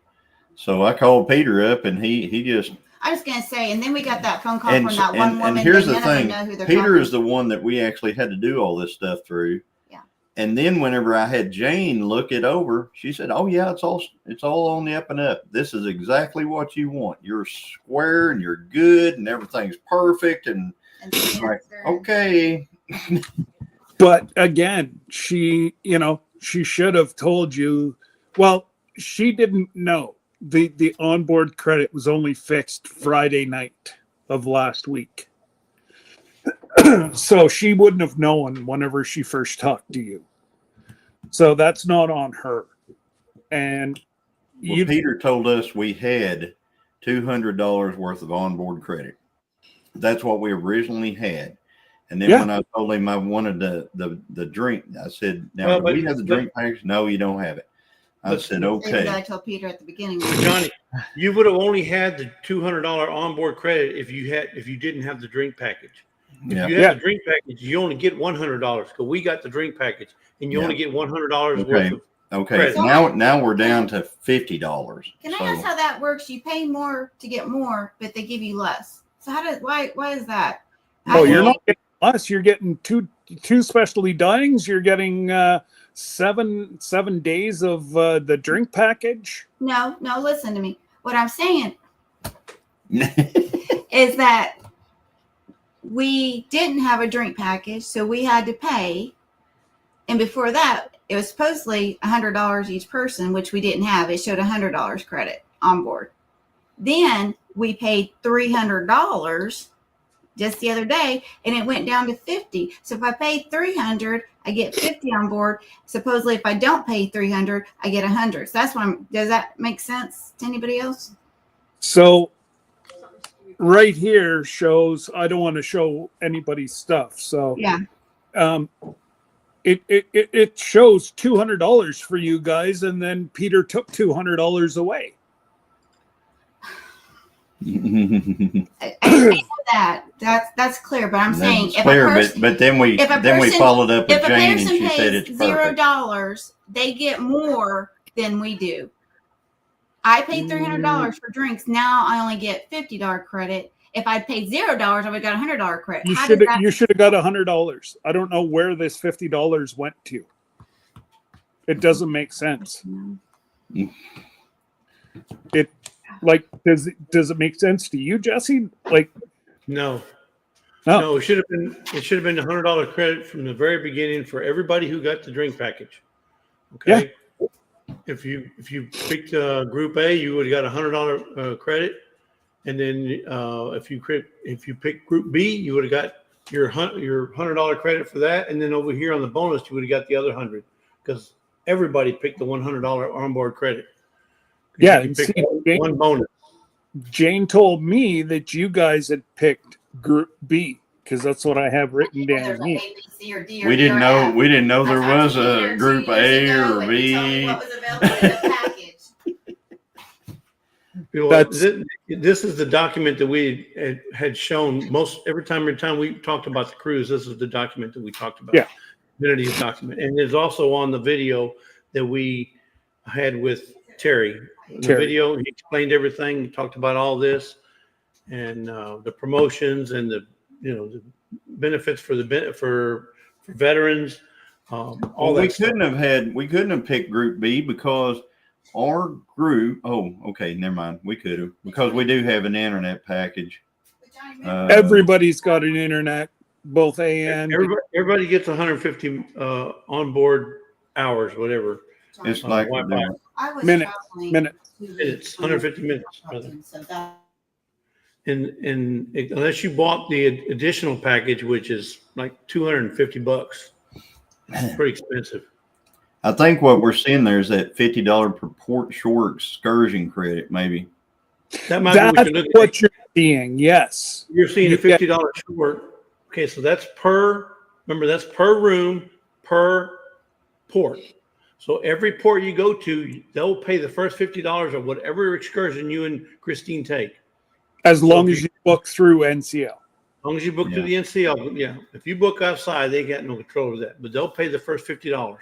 So I called Peter up, and he just. I was going to say, and then we got that phone call from that one woman. And here's the none of them thing: know who they're Peter talking is the one that we actually had to do all this stuff through. Yeah. And then whenever I had Jane look it over, she said, "Oh yeah, it's all on the up and up. This is exactly what you want. You're square and you're good, and everything's perfect." And like, okay. But again, she should have told you. Well, she didn't know. The onboard credit was only fixed Friday night of last week. So she wouldn't have known whenever she first talked to you. So that's not on her. And Peter told us we had $200 worth of onboard credit. That's what we originally had. And then when I told him I wanted the drink, I said, "Now, do we have the drink package?" "No, you don't have it." I said, "Okay." I told Peter at the beginning. Johnny, you would have only had the $200 onboard credit if you didn't have the drink package. If you have the drink package, you only get $100 because we got the drink package, and you only get $100 worth of credit. Now we're down to $50. Can I ask how that works? You pay more to get more, but they give you less. So why is that? You're not getting less. You're getting two specialty dinings. You're getting 7 days of the drink package. No, listen to me. What I'm saying is that we didn't have a drink package, so we had to pay. And before that, it was supposedly $100 each person, which we didn't have. It showed $100 credit on board. Then we paid $300 just the other day, and it went down to $50. So if I pay $300, I get $50 on board. Supposedly, if I don't pay $300, I get $100. So that's what does that make sense to anybody else? So right here shows, I don't want to show anybody's stuff. So yeah. It shows $200 for you guys, and then Peter took $200 away. I know that's clear, but I'm saying if clear, but then we followed up with Jane, and she said it's perfect. $0, they get more than we do. I paid $300 for drinks. Now I only get $50 credit. If I paid $0, I would have got $100 credit. You should have got $100. I don't know where this $50 went to. It doesn't make sense. It does it make sense to you, Jesse? No. It should have been $100 credit from the very beginning for everybody who got the drink package. Okay. Yeah. If you picked Group A, you would have got $100 credit. And then if you pick Group B, you would have got your $100 credit for that. And then over here on the bonus, you would have got the other $100 because everybody picked the $100 onboard credit. Yeah, one bonus. Jane told me that you guys had picked Group B because that's what I have written down here. We didn't know there was a Group A or B. What was available in the package. This is the document that we had shown every time we talked about the cruise. This is the document that we talked about. Yeah, Vinity's document, and it's also on the video that we had with Terry. In the video, he explained everything. He talked about all this and the promotions and the benefits for veterans. We couldn't have picked Group B because our group. Oh, okay, never mind. We could have because we do have an internet package. Everybody's got an internet, both A and everybody gets 150 onboard hours, whatever. It's like minutes, 150 minutes. And unless you bought the additional package, which is like $250, it's pretty expensive. I think what we're seeing there is that $50 per port shore excursion credit, maybe. That might be what you're seeing. Yes, you're seeing a $50 short. Okay, so that's per room per port. So every port you go to, they'll pay the first $50 of whatever excursion you and Christine take. As long as you book through NCL. As long as you book through the NCL, yeah. If you book outside, they got no control of that. But they'll pay the first $50.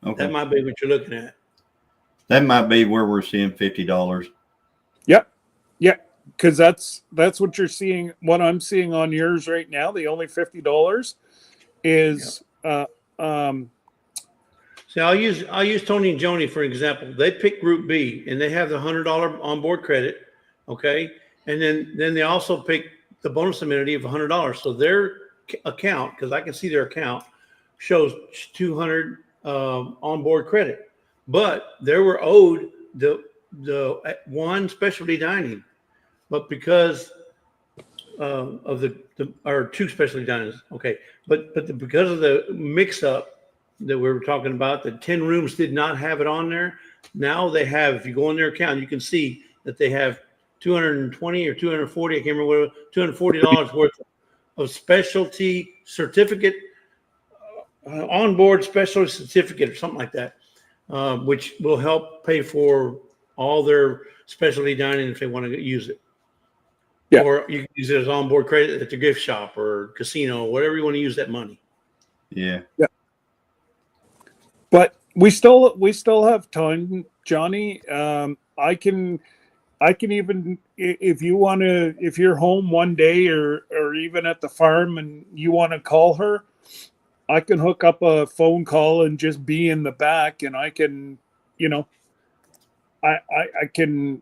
Okay. That might be what you're looking at. That might be where we're seeing $50. Yep. Yeah. Because that's what you're seeing. What I'm seeing on yours right now, the only $50 is See, I'll use Tony and Joni for example. They pick Group B, and they have the $100 onboard credit, okay, and then they also pick the bonus amenity of $100. So their account, because I can see their account, shows 200 onboard credit, but they were owed the one specialty dining, but because of the or two specialty dinings, okay, but because of the mix up that we were talking about, the 10 rooms did not have it on there. Now they have, if you go in their account, you can see that they have 220 or 240, I can't remember, $240 worth of specialty certificate, onboard specialty certificate or something like that, which will help pay for all their specialty dining if they want to use it. Yeah. Or you can use it as onboard credit at the gift shop or casino, whatever you want to use that money. Yeah. Yeah. But we still have time, Johnny. I can even, if you want to, if you're home one day or even at the farm and you want to call her, I can hook up a phone call and just be in the back, and I can, I can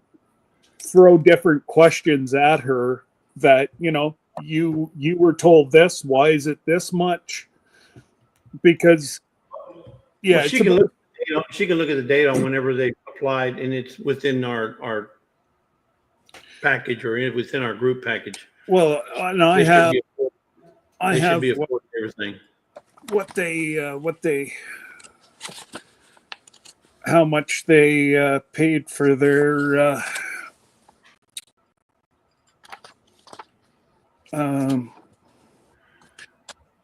throw different questions at her that, you were told this, why is it this much? Because well, she can look at the data on whenever they applied, and it's within our package or within our group package. Well, and I have everything. How much they paid for their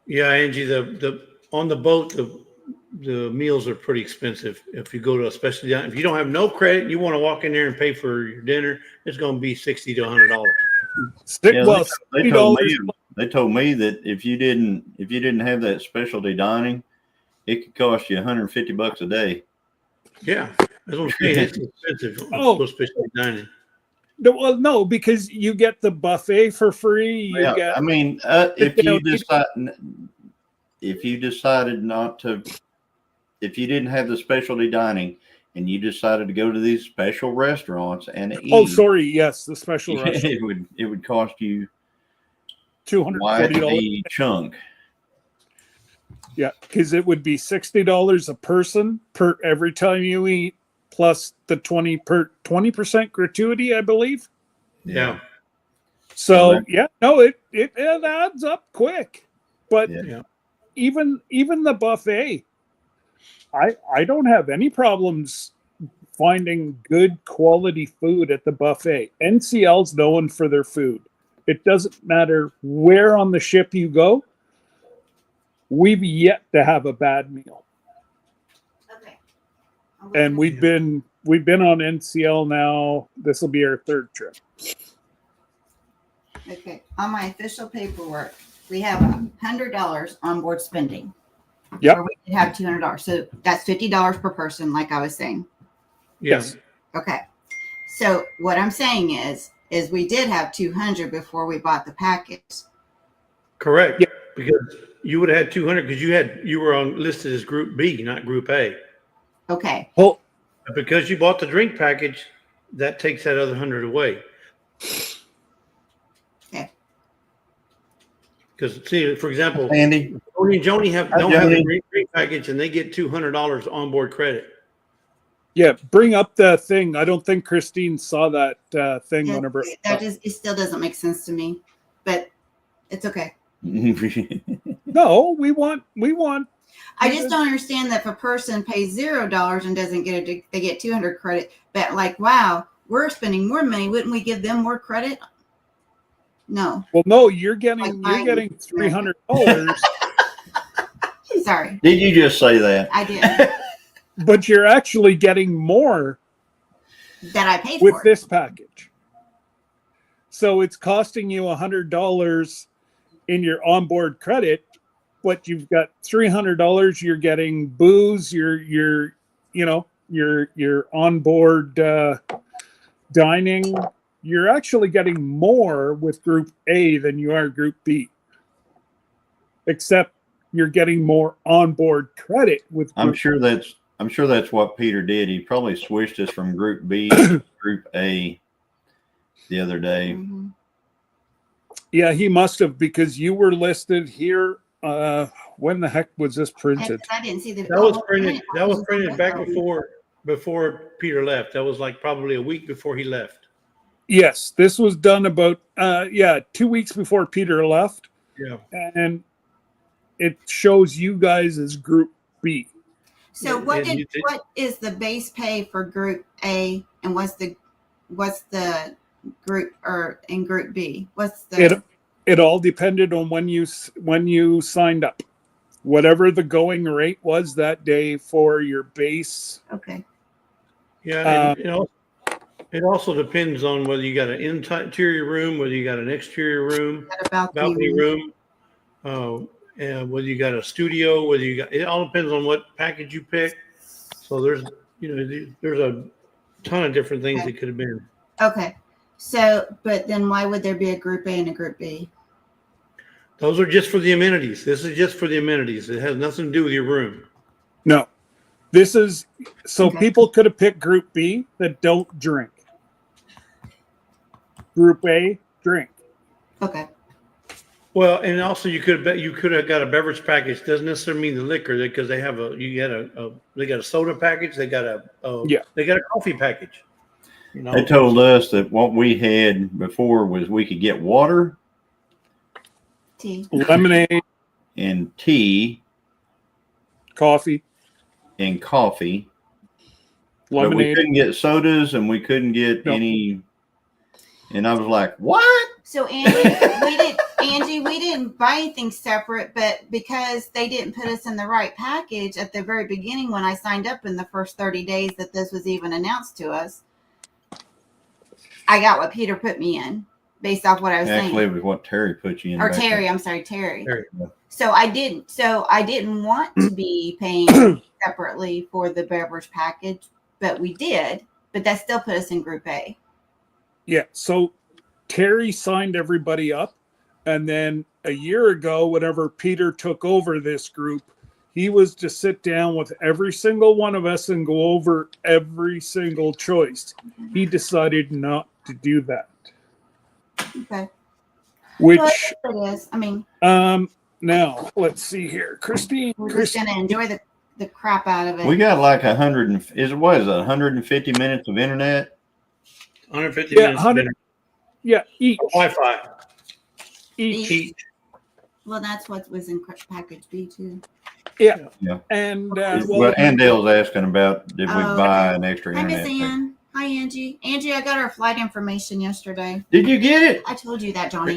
yeah, Angie, the on the boat, the meals are pretty expensive. If you go to a specialty, if you don't have no credit, and you want to walk in there and pay for your dinner, it's going to be $60 to $100. Yeah, they told me that if you didn't have that specialty dining, it could cost you $150 a day. Yeah, that's what I'm saying. It's expensive. Specialty dining. Well, no, because you get the buffet for free. If you decided not to, if you didn't have the specialty dining and you decided to go to these special restaurants and eat, the special restaurant, it would cost you $240 chunk. Yeah, because it would be $60 a person per every time you eat, plus the 20% gratuity, I believe. Yeah. So it adds up quick. But even the buffet, I don't have any problems finding good quality food at the buffet. NCL's known for their food. It doesn't matter where on the ship you go. We've yet to have a bad meal. Okay. And we've been on NCL now. This will be our third trip. Okay. On my official paperwork, we have $100 onboard spending. Yep. Or we could have $200. So that's $50 per person, like I was saying. Yes. Okay. So what I'm saying is we did have 200 before we bought the package. Correct. Yep. Because you would have had 200 because you were on listed as Group B, not Group A. Okay. Well, because you bought the drink package, that takes that other 100 away. Okay. Because see, for example, Andy, Tony and Joni don't have the drink package, and they get $200 onboard credit. Yeah, bring up the thing. I don't think Christine saw that thing. It still doesn't make sense to me, but it's okay. No, we want. I just don't understand that if a person pays $0 and doesn't get they get 200 credit. But wow, we're spending more money. Wouldn't we give them more credit? No. Well, no, you're getting $300. Sorry. Did you just say that? I did. But you're actually getting more that I paid with for this package. So it's costing you $100 in your onboard credit, but you've got $300. You're getting booze. You're your onboard dining, you're actually getting more with Group A than you are Group B. Except you're getting more onboard credit with. I'm sure that's what Peter did. He probably switched us from Group B to Group A the other day. Mm-hmm. Yeah, he must have, because you were listed here. When the heck was this printed? I didn't see That was printed. That was printed back before Peter left. That was like probably a week before he left. Yes, this was done about 2 weeks before Peter left. Yeah, Mm-hmm. And it shows you guys as Group B. So what is the base pay for Group A, and what's the group or in Group B? What's the It all depended on when you signed up. Whatever the going rate was that day for your base. Okay. yeah. And it also depends on whether you got an interior room, whether you got an exterior room, balcony room, and whether you got a studio, whether you got. It all depends on what package you pick. So there's a ton of different things it could have been. Okay. So, but then why would there be a Group A and a Group B? Those are just for the amenities. This is just for the amenities. It has nothing to do with your room. No, this is so people could have picked Group B that don't drink. Group A, drink. Okay. Well, and also you could have got a beverage package. Doesn't necessarily mean the liquor, because they have they got a soda package. They got a coffee package. You know? They told us that what we had before was we could get water, Tea, lemonade, and tea, coffee, and coffee. lemonade. But we couldn't get sodas, and we couldn't get any. And I was like, "What?" So Angie, we didn't buy anything separate, but because they didn't put us in the right package at the very beginning when I signed up in the first 30 days that this was even announced to us, I got what Peter put me in based off what I was saying. Actually, it was what Terry put you in. Or Terry, I'm sorry, Terry. Yeah. So I didn't want to be paying separately for the beverage package, but we did. But that still put us in Group A. Yeah. So Terry signed everybody up, and then a year ago, whenever Peter took over this group, he was to sit down with every single one of us and go over every single choice. He decided not to do that. Okay. Which well, it is. I mean, now let's see here, Christine. We're just gonna enjoy the crap out of it. We got like 150 minutes of internet. 150 minutes. Yeah, each Wi-Fi. Each. Well, that's what was in package B too. Yeah. And And Dale's asking about did we buy an extra internet? Hi, Miss Ann. Hi, Angie. Angie, I got our flight information yesterday. Did you get it? I told you that, Johnny.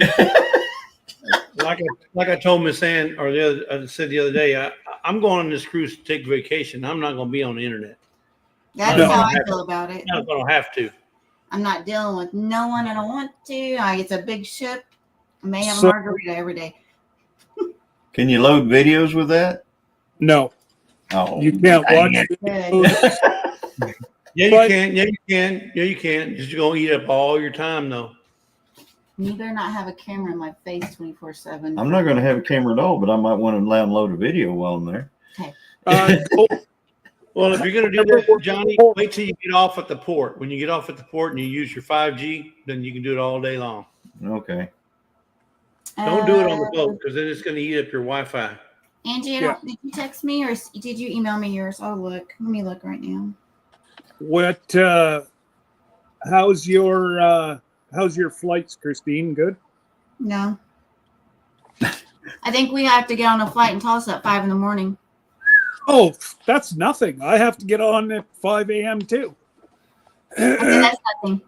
like I told Miss Ann, I said the other day, I'm going on this cruise to take vacation. I'm not going to be on the internet. That's how I feel about it. I'm not going to have to. I'm not dealing with no one I don't want to. It's a big ship. I may have a margarita every day. Can you load videos with that? No. Oh, you can't watch it. Yeah, you can. Yeah, you can. Yeah, you can. You're going to eat up all your time, though. You better not have a camera in my face 24/7. I'm not going to have a camera at all, but I might want to download a video while I'm there. Okay. Well, if you're going to do that, Johnny, wait till you get off at the port. When you get off at the port and you use your 5G, then you can do it all day long. Okay. Don't do it on the boat, because then it's going to eat up your Wi-Fi. Angie, did you text me or did you email me yours? Oh, look. Let me look right now. What? How's your flights, Christine? Good? No. I think we have to get on a flight in Tulsa at 5 a.m. Oh, that's nothing. I have to get on at 5 a.m. too. Okay, that's nothing.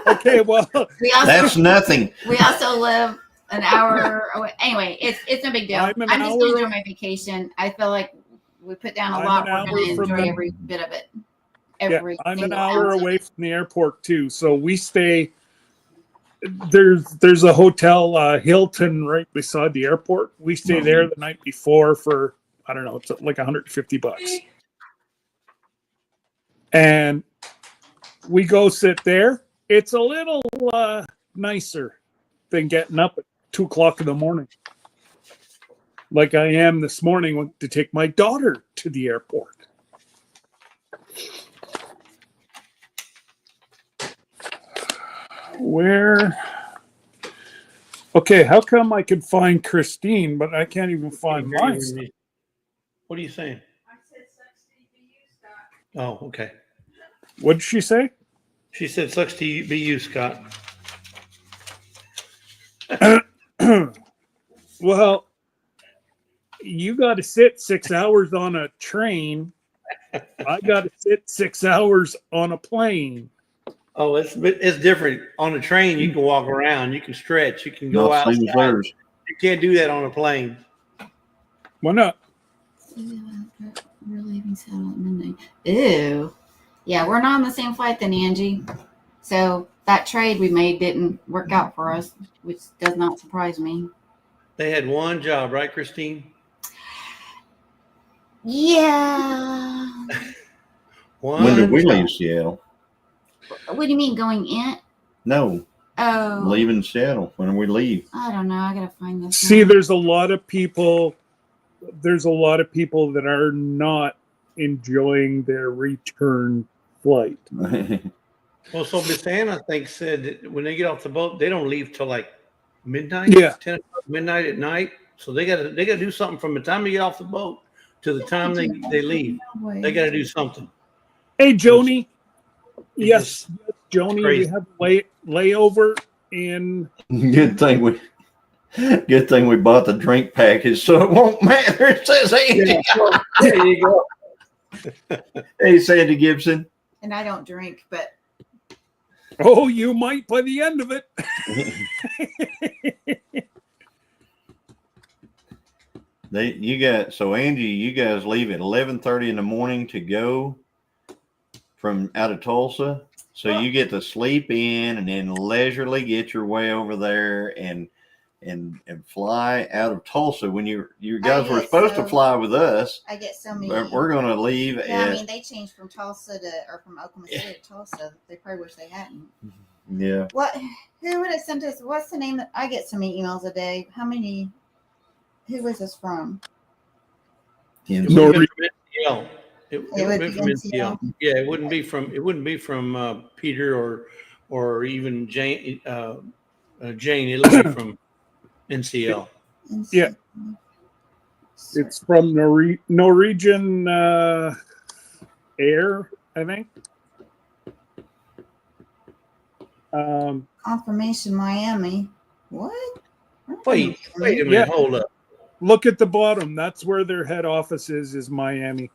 Okay, well, that's nothing. We also live an hour away. Anyway, it's no big deal. I'm just going to enjoy my vacation. I feel like we put down a lot. We're going to enjoy every bit of it. I'm an hour away from the airport too, so we stay. There's a hotel, Hilton, right beside the airport. We stay there the night before for, I don't know, it's like $150. And we go sit there. It's a little nicer than getting up at 2:00 in the morning, like I am this morning to take my daughter to the airport. Where? Okay, how come I can find Christine, but I can't even find mine? What are you saying? I said sucks to be you, Scott. Oh, okay. What did she say? She said sucks to be you, Scott. Well, you got to sit 6 hours on a train. I got to sit 6 hours on a plane. Oh, it's different. On a train, you can walk around, you can stretch, you can go outside. You can't do that on a plane. Why not? We're leaving Seattle at midnight. Ew. Yeah, we're not on the same flight then, Angie. So that trade we made didn't work out for us, which does not surprise me. They had one job, right, Christine? Yeah. When did we leave Seattle? What do you mean going in? No. Oh. Leaving Seattle. When did we leave? I don't know. I gotta find this. See, there's a lot of people. There's a lot of people that are not enjoying their return flight. Well, so Miss Ann, I think, said that when they get off the boat, they don't leave till like midnight. Yeah, 10 o'clock midnight at night. So they gotta do something from the time they get off the boat to the time they leave. They gotta do something. Hey, Joni. Yes, Joni. We have layover in. Good thing we bought the drink package, so it won't matter. It says Andy. Yeah, there you go. Hey, Sandy Gibson. And I don't drink, but. Oh, you might by the end of it. Angie, you guys leave at 11:30 in the morning to go from out of Tulsa. So you get to sleep in and then leisurely get your way over there and fly out of Tulsa. When you guys were supposed to fly with us. I get so many. But we're going to leave. Yeah, I mean, they changed from Tulsa from Oklahoma City to Tulsa. They probably wish they hadn't. Yeah. Who would have sent us? What's the name? I get so many emails a day. Who was this from? NCL. It would be from NCL. Yeah, it wouldn't be from Peter or even Jane. Jane, it'll be from NCL. Yeah, it's from Norwegian Air, I think. Confirmation Miami. What? Wait a minute. Yeah. Hold up. Look at the bottom. That's where their head office is Miami.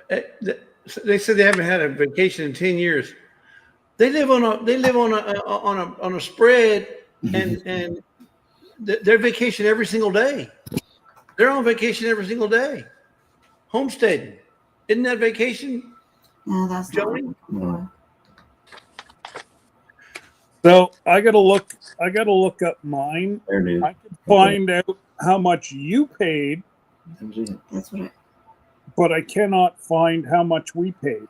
They said they haven't had a vacation in 10 years. They live on a spread and they're vacation every single day. They're on vacation every single day. Homesteading. Isn't that vacation? No, that's Joni? not. So I gotta look up mine. There it is. I can find out how much you paid, That's what. but I cannot find how much we paid.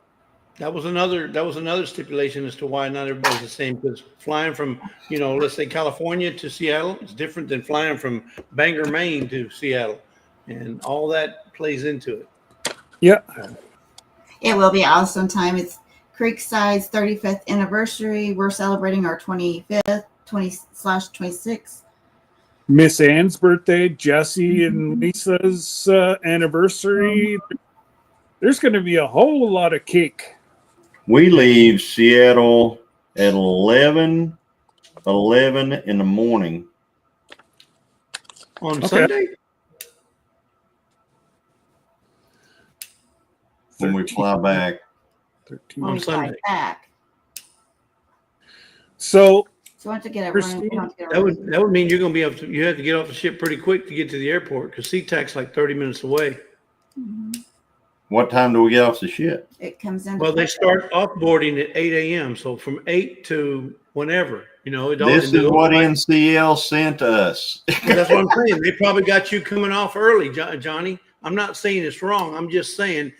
That was another stipulation as to why not everybody's the same, because flying from, let's say California to Seattle is different than flying from Bangor, Maine to Seattle. And all that plays into it. Yeah. It will be awesome time. It's Creekside's 35th anniversary. We're celebrating our 25th, 20/26. Miss Ann's birthday, Jesse and Lisa's anniversary. There's going to be a whole lot of cake. We leave Seattle at 11 in the morning. On Sunday? When we fly back. 13. On Sunday. Back. So So I have to get it Christine, running. That would mean you're going to be you have to get off the ship pretty quick to get to the airport, because SeaTac's like 30 minutes away. What time do we get off the ship? It comes in. Well, they start offboarding at 8 a.m. So from 8 to whenever, This is what NCL sent us. That's what I'm saying. They probably got you coming off early, Johnny. I'm not saying it's wrong. I'm just saying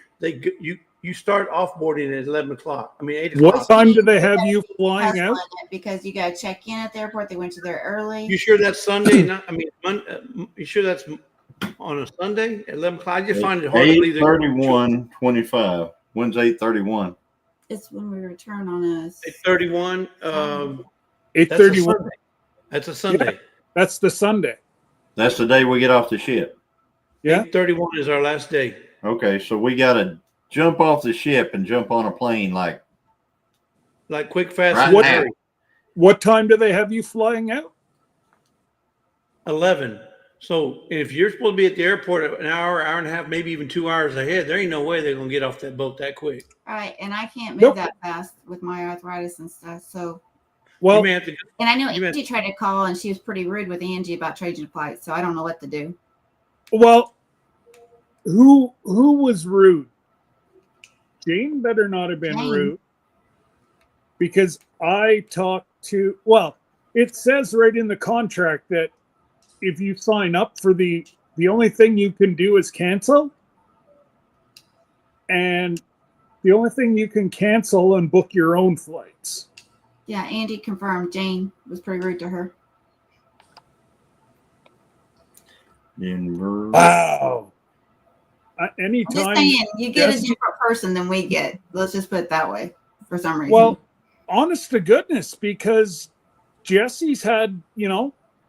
you start offboarding at 11 o'clock. I mean, 8 o'clock. What time do they have you flying out? Because you got to check in at the airport. They went to there early. You sure that's Sunday? You sure that's on a Sunday at 11 o'clock? I just find it hard to believe. 8:31:25. When's 8:31? It's when we return on us. 8:31. 8:31. That's a Sunday. Yeah, that's the Sunday. That's the day we get off the ship. Yeah. 8:31 is our last day. Okay, so we got to jump off the ship and jump on a plane like quick, fast, right and now. hurry. What time do they have you flying out? 11. So if you're supposed to be at the airport an hour, hour and a half, maybe even 2 hours ahead, there ain't no way they're gonna get off that boat that quick. All right, and I can't move Nope. that fast with my arthritis and stuff. So, Well, You may have to. and I know You Angie tried to call, and she was pretty rude with Angie about changing flights. So I don't know what to do. well, who was rude? Jane better not have been Jane. rude, because I talked to. Well, it says right in the contract that if you sign up for the only thing you can do is cancel, and the only thing you can cancel and book your own flights. Yeah, Andy confirmed Jane was pretty rude to her. Denver. Wow. I'm Anytime. just saying, you get Yes. a different person than we get. Let's just put it that way. For some reason. Well, honest to goodness, because Jesse's had,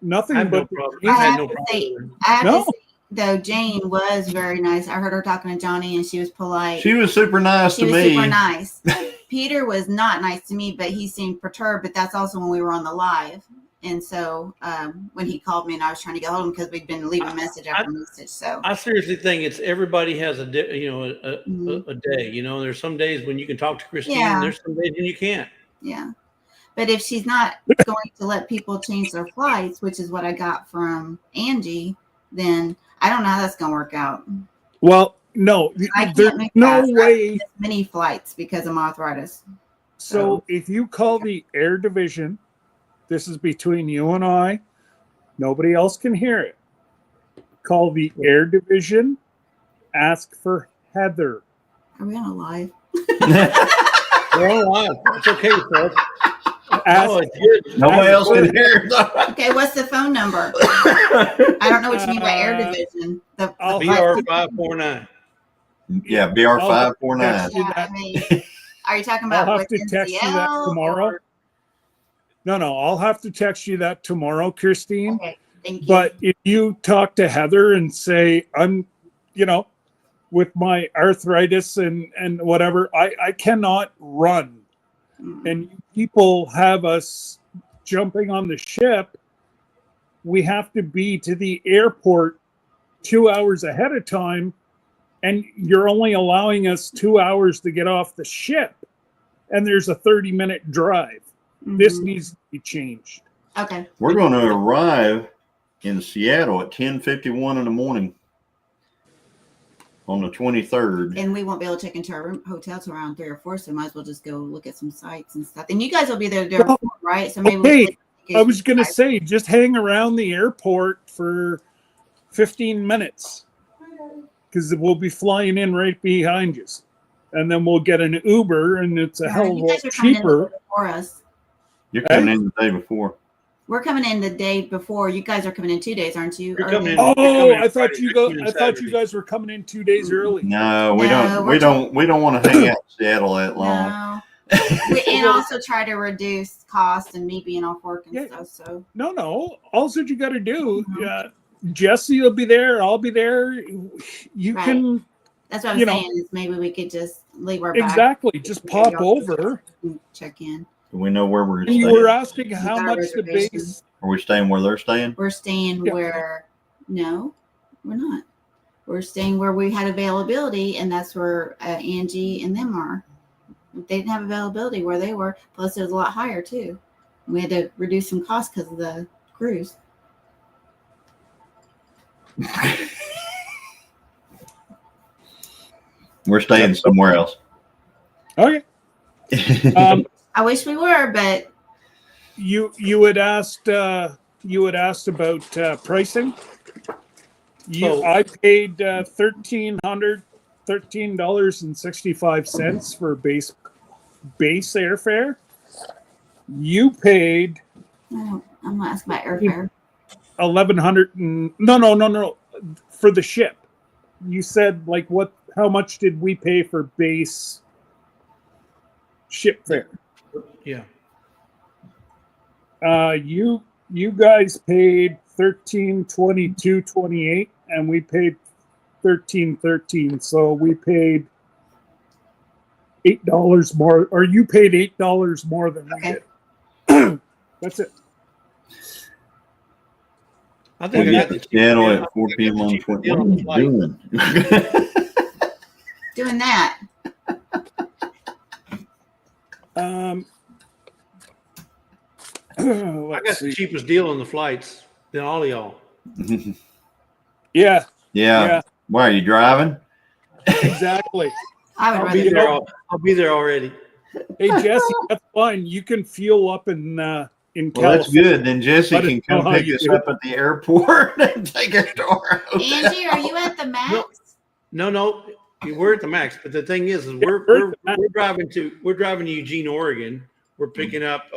nothing I have no but problem. I I've had have no to problem. say- with it. I have No. to say, though, Jane was very nice. I heard her talking to Johnny, and she was polite. She was super nice She to was me. super nice. Peter was not nice to me, but he seemed perturbed. But that's also when we were on the live. And so when he called me and I was trying to get hold of him because we'd been leaving message after message. So I seriously think it's everybody has a day. There's some days when you can talk to Christine, Yeah. and there's some days when you can't. yeah. But if she's not going to let people change their flights, which is what I got from Angie, then I don't know how that's going to work out. Well, no, I can't there's make no fast. I way. missed many flights because of my arthritis. So if you call the air division, this is between you and I, nobody else can hear it. Call the air division, ask for Heather. Are we on a live? We're on live. It's okay, folks. Ask, No, it's good. Nobody else can hear it. Okay, what's the phone number? I don't know what you mean by air division. The I'll flight- have BR 549. Yeah, BR I'll 549. text you Yeah, that. I mean, are you talking I'll about have to within text you that CL tomorrow. or- No, I'll have to text you that tomorrow, Christine. Okay, thank you. But if you talk to Heather and say, I'm, with my arthritis and whatever, I cannot run. And people have us jumping on the ship. We have to be to the airport 2 hours ahead of time. And you're only allowing us 2 hours to get off the ship. And there's a 30-minute drive. This needs to be changed. Okay. We're going to arrive in Seattle at 10:51 in the morning on the 23rd. And we won't be able to check into our hotel till around 3 or 4, so might as well just go look at some sites and stuff. And you guys will be there, Well, right? So maybe okay. we I was going to say, just hang around the airport for 15 minutes because we'll be flying in right behind you. And then we'll get an Uber, and it's a hell of a you lot guys are coming in cheaper. before us. You're coming in the day before. We're coming in the day before. You guys are coming in 2 days, aren't you? You're Or- coming in. Oh, I thought Friday, you go. coming in I thought you Saturday. guys were coming in 2 days early. No, we No, don't. we're We don't want to hang out in Seattle that long. No. And also try to reduce costs and me being off work and Yeah. stuff. So No. All that you got to do, Jesse will be there. I'll be there. You Right. can that's what I'm You know. saying is maybe we could just leave our bag exactly just pop over. and check in. Do we know where we're And you staying? were asking how got a much the reservation. base. Are we staying where they're staying? We're staying Yeah. where no, we're not. We're staying where we had availability, and that's where Angie and them are. They didn't have availability where they were. Plus, it was a lot higher too. We had to reduce some costs because of the cruise. We're staying somewhere else. Okay. I wish we were, but You had asked about pricing. So- I paid $1,300 $13.65 for base airfare. You paid I'm not asking about airfare. $1,100 no, for the ship. You said like what? How much did we pay for base ship fare? Yeah. You guys paid $13.22.28, and we paid $13.13. So we paid $8 more, or you paid $8 more than we did. That's it. I think We I got got the channel at 4 p.m. on cheapest 20. deal What on are the you flight. doing? Doing that. I got Let's the see. cheapest deal on the flights than all of y'all. Yeah, Yeah. Why are you driving? exactly. I would I'll rather be there. I'll be there already. Hey Jesse, that's fine. You can fuel up in Well, California. that's good. Then Jesse Let us can know come how pick you us do. up at the airport and take us to our hotel. Angie, are you at the max? No, we're at the max. But the thing is we're we're at the max. driving to Eugene, Oregon. We're picking up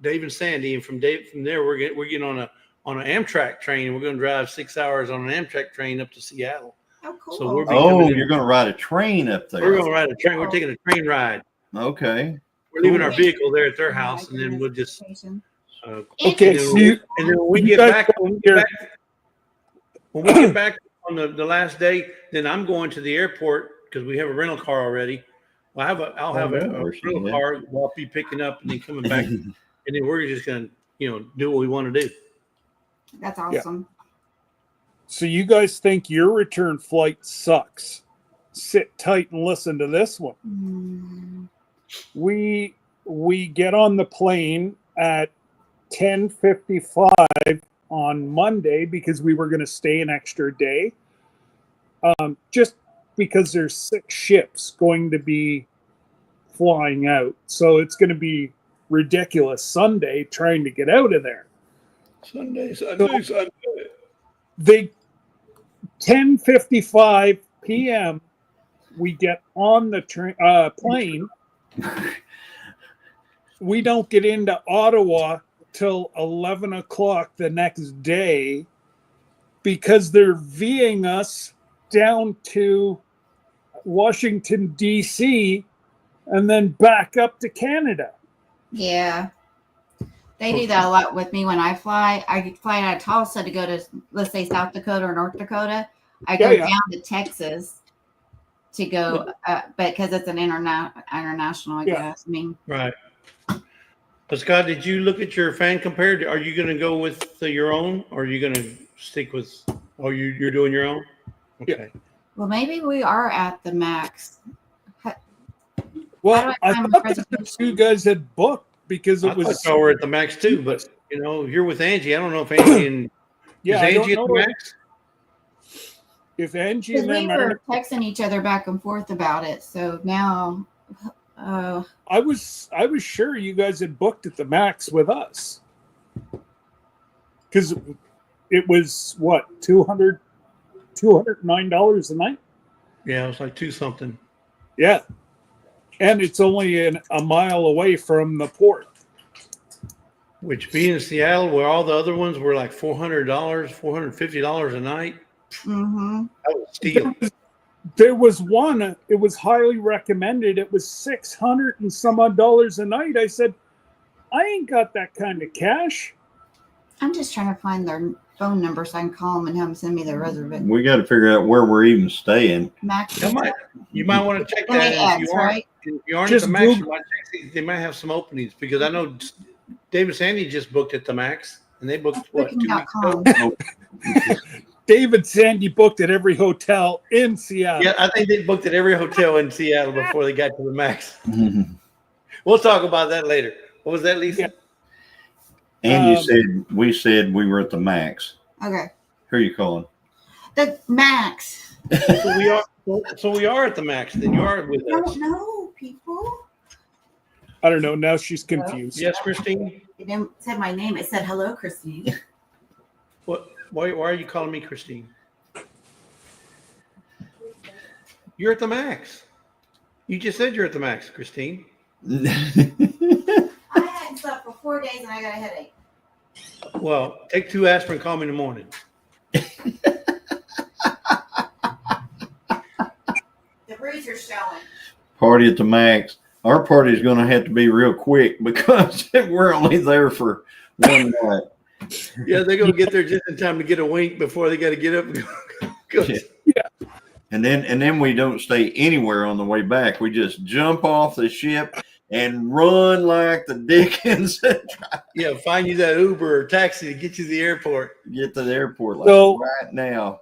Dave and Sandy, and from there we're getting on an Amtrak train, and we're going to drive 6 hours on an Amtrak train up to Seattle. Oh, cool. So we're You're going to ride a train up there. We're going to ride a train. We're taking a train ride. Okay. We're leaving our vehicle there at their house, and then we'll just. Okay, so and then when we get back, when we get back on the last day, then I'm going to the airport because we have a rental car already. Well, I'll have a rental car. I'll be picking up and then coming back, and then we're just gonna do what we want to do. That's awesome. Yeah. So you guys think your return flight sucks? Sit tight and listen to this one. We get on the plane at 10:55 on Monday because we were going to stay an extra day. Just because there's 6 ships going to be flying out, so it's going to be ridiculous Sunday trying to get out of there. Sunday. They 10:55 p.m. we get on the plane. We don't get into Ottawa till 11 o'clock the next day because they're VIAing us down to Washington, D.C., and then back up to Canada. Yeah. They do that a lot with me when I fly. I fly out of Tulsa to go to, let's say, South Dakota or North Dakota. I go down to Texas to go, but because it's an international, I guess. I mean, right. But Scott, did you look at your fan compared? Are you going to go with your own, or are you going to stick with? Oh, you're doing your own. Okay. Yeah. Well, maybe we are at the max. Well, I thought that you guys had booked because it was. I we're at the max too, but you're with Angie. I don't know if Angie and is Angie at the max. If Angie and we were texting each other back and forth about it, so now. I was sure you guys had booked at the max with us because it was what $209 a night. Yeah, it was like 2 something. Yeah, and it's only a mile away from the port. Which being in Seattle, where all the other ones were like $400, $450 a night. Mm-hmm. That was steal. There was one, it was highly recommended. It was $600 and some odd a night. I said, I ain't got that kind of cash. I'm just trying to find their phone number so I can call them and have them send me the reservation. We got to figure out where we're even staying. Max. You might want to check that. If you aren't at the max, you might check, they might have some openings because I know Dave and Sandy just booked at the max and they booked what 2 weeks ago. David Sandy booked at every hotel in Seattle. Yeah, I think they booked at every hotel in Seattle before they got to the max. We'll talk about that later. What was that, Lisa? Yeah. And we said we were at the max. Okay. Who are you calling? The max. So we are at the max. Then you are with us. I don't know, people. I don't know. Now she's confused. Yes, Christine. It didn't say my name. It said hello, Christine. What? Why are you calling me Christine? You're at the max. You just said you're at the max, Christine. I hadn't slept for 4 days and I got a headache. Well, take 2 aspirin, call me in the morning. The bruiser's showing. Party at the max. Our party is going to have to be real quick because we're only there for one night. Yeah, they're gonna get there just in time to get a wink before they got to get up and go. Yeah. And then we don't stay anywhere on the way back. We just jump off the ship and run like the dickens. Yeah, find you that Uber or taxi to get you to the airport. Get to the airport right now.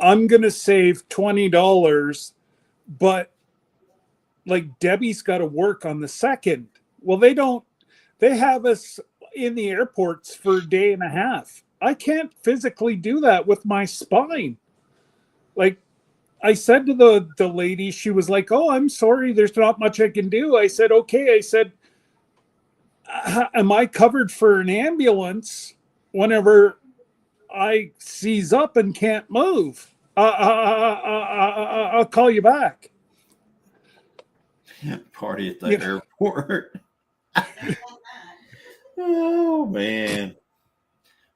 I'm gonna save $20, but like Debbie's got to work on the 2nd. Well, they have us in the airports for a day and a half. I can't physically do that with my spine. Like I said to the lady, she was like, "Oh, I'm sorry, there's not much I can do." I said, "Okay." I said, "Am I covered for an ambulance whenever I seize up and can't move? I'll call you back." Party at the airport. Oh man,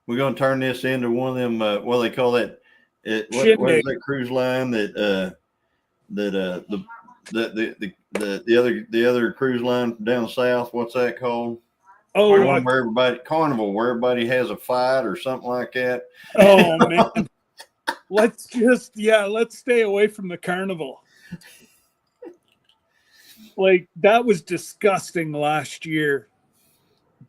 we're gonna turn this into one of them. What do they call that? What is that cruise line the other cruise line down south? What's that called? Oh, Carnival, where everybody has a fight or something like that. Oh man, let's stay away from the carnival. Like that was disgusting last year.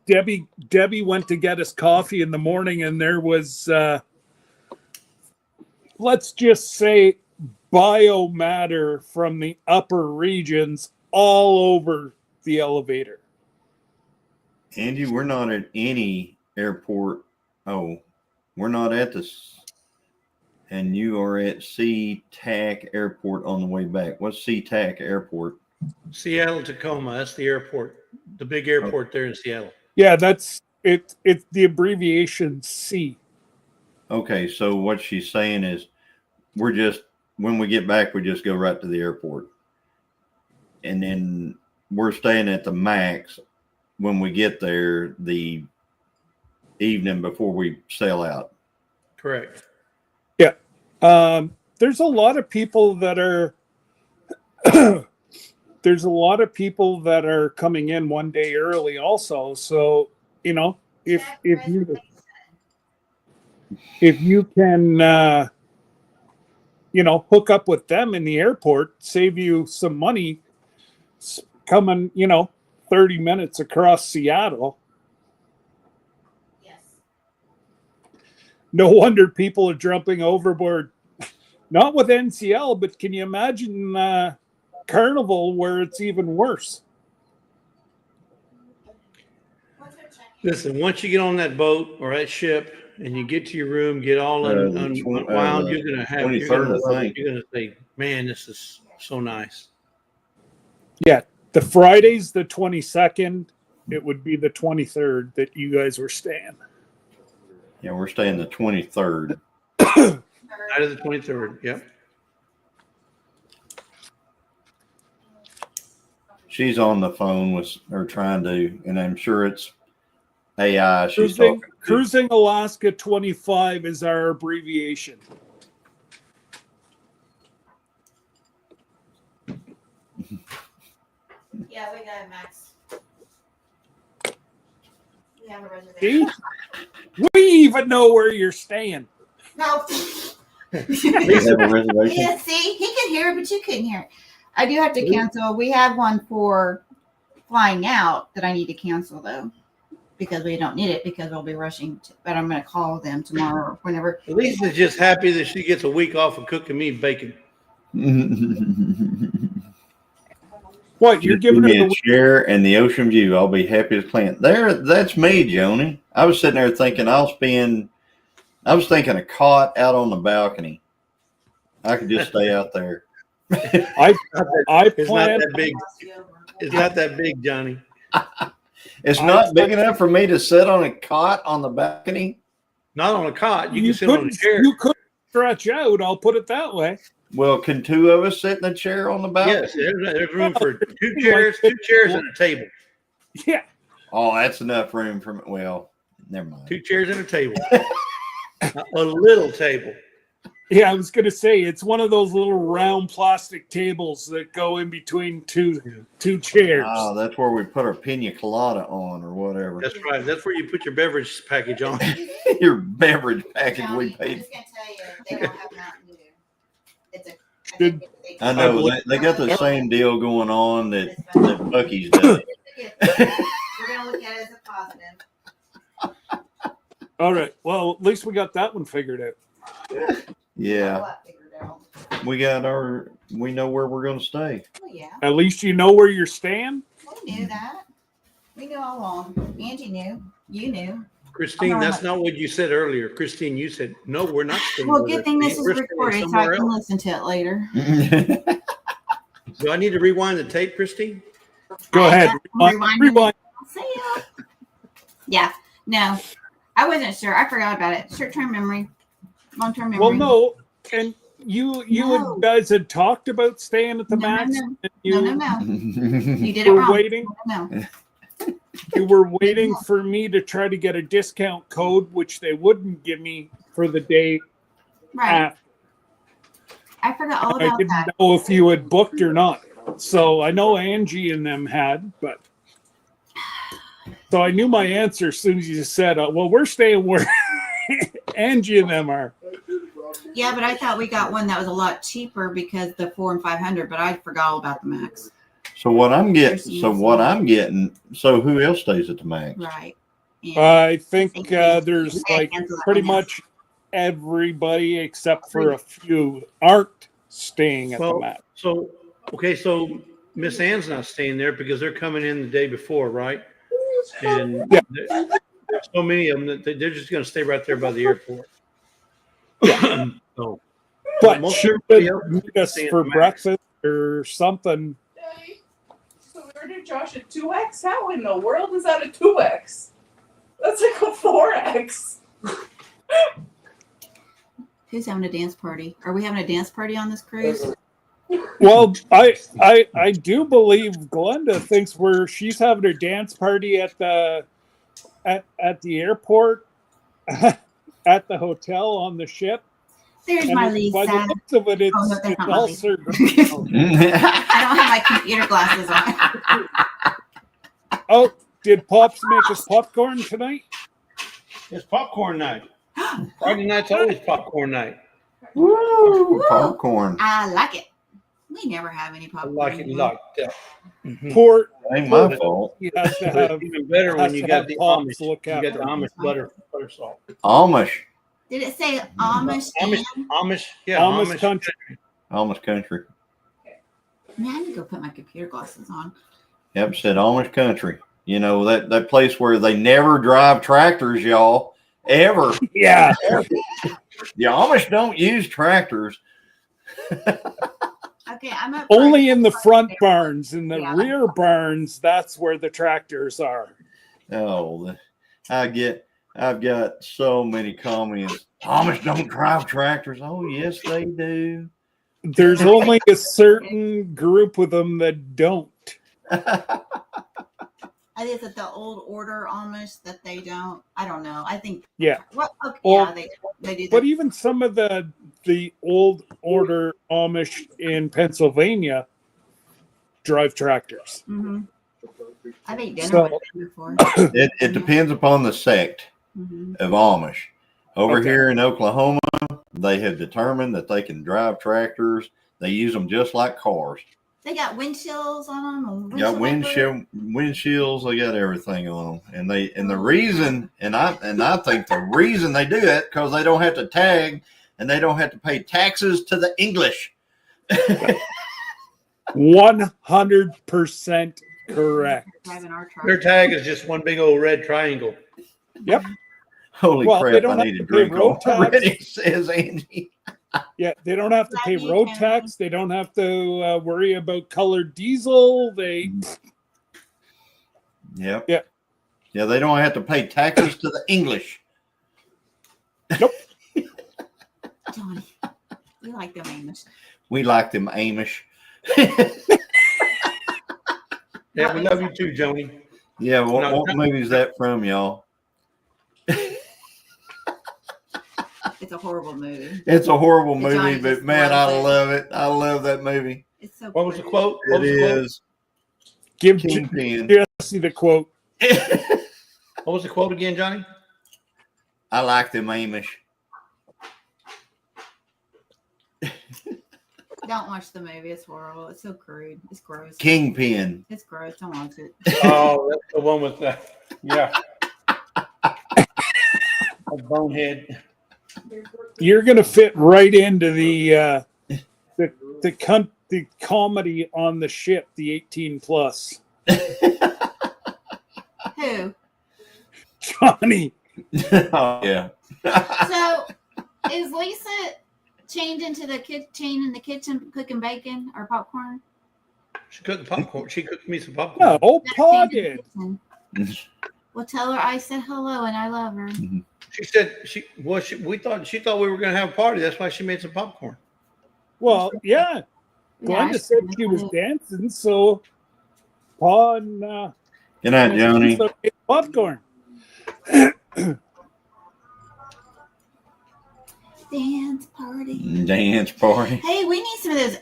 Debbie went to get us coffee in the morning, and there was, let's just say, biomatter from the upper regions all over the elevator. Andy, we're not at any airport. Oh, we're not at this. And you are at SeaTac Airport on the way back. What's SeaTac Airport? Seattle Tacoma. That's the airport. The big airport there in Seattle. Yeah, that's it. It's the abbreviation C. Okay, so what she's saying is when we get back, we just go right to the airport. And then we're staying at the max when we get there the evening before we sail out. Correct. Yeah. There's a lot of people that are coming in one day early also. So, if you can hook up with them in the airport, save you some money coming, 30 minutes across Seattle. Yes. No wonder people are jumping overboard. Not with NCL, but can you imagine Carnival where it's even worse? Listen, once you get on that boat or that ship and you get to your room, get all unwound, you're going to say, man, this is so nice. Yeah. The Friday's the 22nd. It would be the 23rd that you guys were staying. Yeah, we're staying the 23rd. Out of the 23rd, yep. She's on the phone with her trying to, and I'm sure it's AI. Cruising Alaska 25 is our abbreviation. Yeah, we got it, Max. We have a reservation. See? We even know where you're staying. No. We have a reservation. Yeah, see, he can hear it, but you couldn't hear it. I do have to cancel. We have one for flying out that I need to cancel though, because we don't need it because we'll be rushing. But I'm going to call them tomorrow or whenever. Lisa's just happy that she gets a week off of cooking me bacon. What you're giving her the chair and the ocean view? I'll be happy to plan. There, that's me, Joni. I was sitting there thinking I was thinking a cot out on the balcony. I could just stay out there. It's not that big. It's not that big, Johnny. It's not big enough for me to sit on a cot on the balcony. Not on a cot. You can sit on a chair. You could stretch out. I'll put it that way. Well, can two of us sit in a chair on the balcony? Yes, there's room for two chairs and a table. Yeah. Oh, that's enough room for me. Well, never mind. 2 chairs and a table. A little table. Yeah, I was going to say, it's one of those little round plastic tables that go in between two chairs. Oh, that's where we put our pina colada on or whatever. That's right. That's where you put your beverage package on. Your beverage package County, we I'm paid. just gonna tell you, they don't have Mountain Dew. It's a. Good. I know they got the same deal going on that Buc-ee's does. We're gonna look at it as a positive. All right. Well, at least we got that one figured out. Yeah, What figured out? we know where we're going to stay. Oh yeah, At least you know where you're staying. we knew that. We knew all along. Angie knew. You knew. Christine, that's not what you said earlier. Christine, you said, no, we're not staying. Well, where good they're thing this staying. is We're staying recorded so I somewhere can else. listen to it later. Do I need to rewind the tape, Christine? Go ahead. Rewind. See ya. Yeah. No, I wasn't sure. I forgot about it. Short-term memory. Long-term memory. Well, no. And you No. guys had talked about staying at the No, Max. no. And you No. You did it were wrong. waiting. No. You were waiting for me to try to get a discount code, which they wouldn't give me for the day Right. after. I forgot all I about didn't that. know if you had booked or not. So I know Angie and them had, but so I knew my answer as soon as you said, well, we're staying where Angie and them are. Yeah, but I thought we got one that was a lot cheaper because the 400 and 500, but I forgot all about the Max. So what I'm getting. So who else stays at the Max? Right. And I think there's like cancel that pretty one, yeah. much everybody except for a few aren't staying at the Well, Max. so Miss Ann's not staying there because they're coming in the day before, right? And Yeah. there's so many of them that they're just going to stay right there by the airport. So, But most she everybody would else meet us staying at for the Max. breakfast or something. So we ordered Josh a 2X? How in the world is that a 2X? That's like a 4X. Who's having a dance party? Are we having a dance party on this cruise? Well, I do believe Glenda thinks she's having her dance party at the airport, at the hotel on the ship. There's And my by the Lisa. looks of it, Oh, no, it's they're not my all Lisa. served. I don't have my computer glasses on. Oh, did Pops make us popcorn tonight? It's popcorn night. Friday night's always popcorn night. Woo, popcorn. I like it. We never have any I popcorn. like it anymore. locked up. Poor Ain't my fault. he has to But have. it's even better has when you to got have the Pops Amish. look You got the after Amish butter salt. Amish. Did it say Amish? Amish, yeah, Amish country. Amish country. Man, I need to go put my computer glasses on. Yep, said Amish country. You know, that place where they never drive tractors, y'all. Ever. Yeah. The Amish don't use tractors. Okay, I'm up. Only in the front barns. In the Yeah. rear barns, that's where the tractors are. Oh, I've got so many comments. Amish don't drive tractors. Oh, yes, they do. There's only a certain group of them that don't. I think it's the old order Amish that they don't. I don't know. I think. Yeah. What? Okay, Well, yeah, they do. But That. even some of the old order Amish in Pennsylvania drive tractors. Mm-hmm. I've ate dinner So- with them before. It depends upon the sect Mm-hmm. of Amish. Over Okay. here in Oklahoma, they have determined that they can drive tractors. They use them just like cars. They got windshields on them. Got windshields. They got everything on them, and the reason, and I think the reason they do it because they don't have to tag and they don't have to pay taxes to the English. 100% correct. Driving our truck. Their tag is just one big old red triangle. Yep. Holy Well, they crap! don't I have need to a pay drink road tax. already, says Angie. Yeah, they don't have to pay Love you, road Karen. tax. They don't have to worry about colored diesel. They Yep. Yeah. Yeah, they don't have to pay taxes to the English. Johnny, you like them Amish. We like them Amish. Yeah, we love you too, Joni. Yeah, what movie is that from, y'all? It's a horrible movie. It's a horrible The movie, Johnny but just man, I loves it. love it. I love that movie. It's so. What was the cute. quote? What was It the quote? is Give Kingpin. Jesse the quote. What was the quote again, Johnny? I like them Amish. Don't watch the movie. It's horrible. It's so crude. It's gross. Kingpin. It's gross. Don't watch it. Oh, that's the one with the a bonehead. You're gonna fit right into the comedy on the ship, the 18 plus. Who? Johnny. Oh, yeah. So, is Lisa chained into the chain in the kitchen cooking bacon or popcorn? She cooked popcorn. She cooked me some popcorn. No, That's Pa chained in the did. kitchen. Well, tell her I said hello and I love her. She said she thought we were going to have a party. That's why she made some popcorn. Well, yeah. Yeah, Glenda said she was dancing, so Pa and Good night, Johnny. Lisa made popcorn. Dance party. Dance party. Hey, we need some of those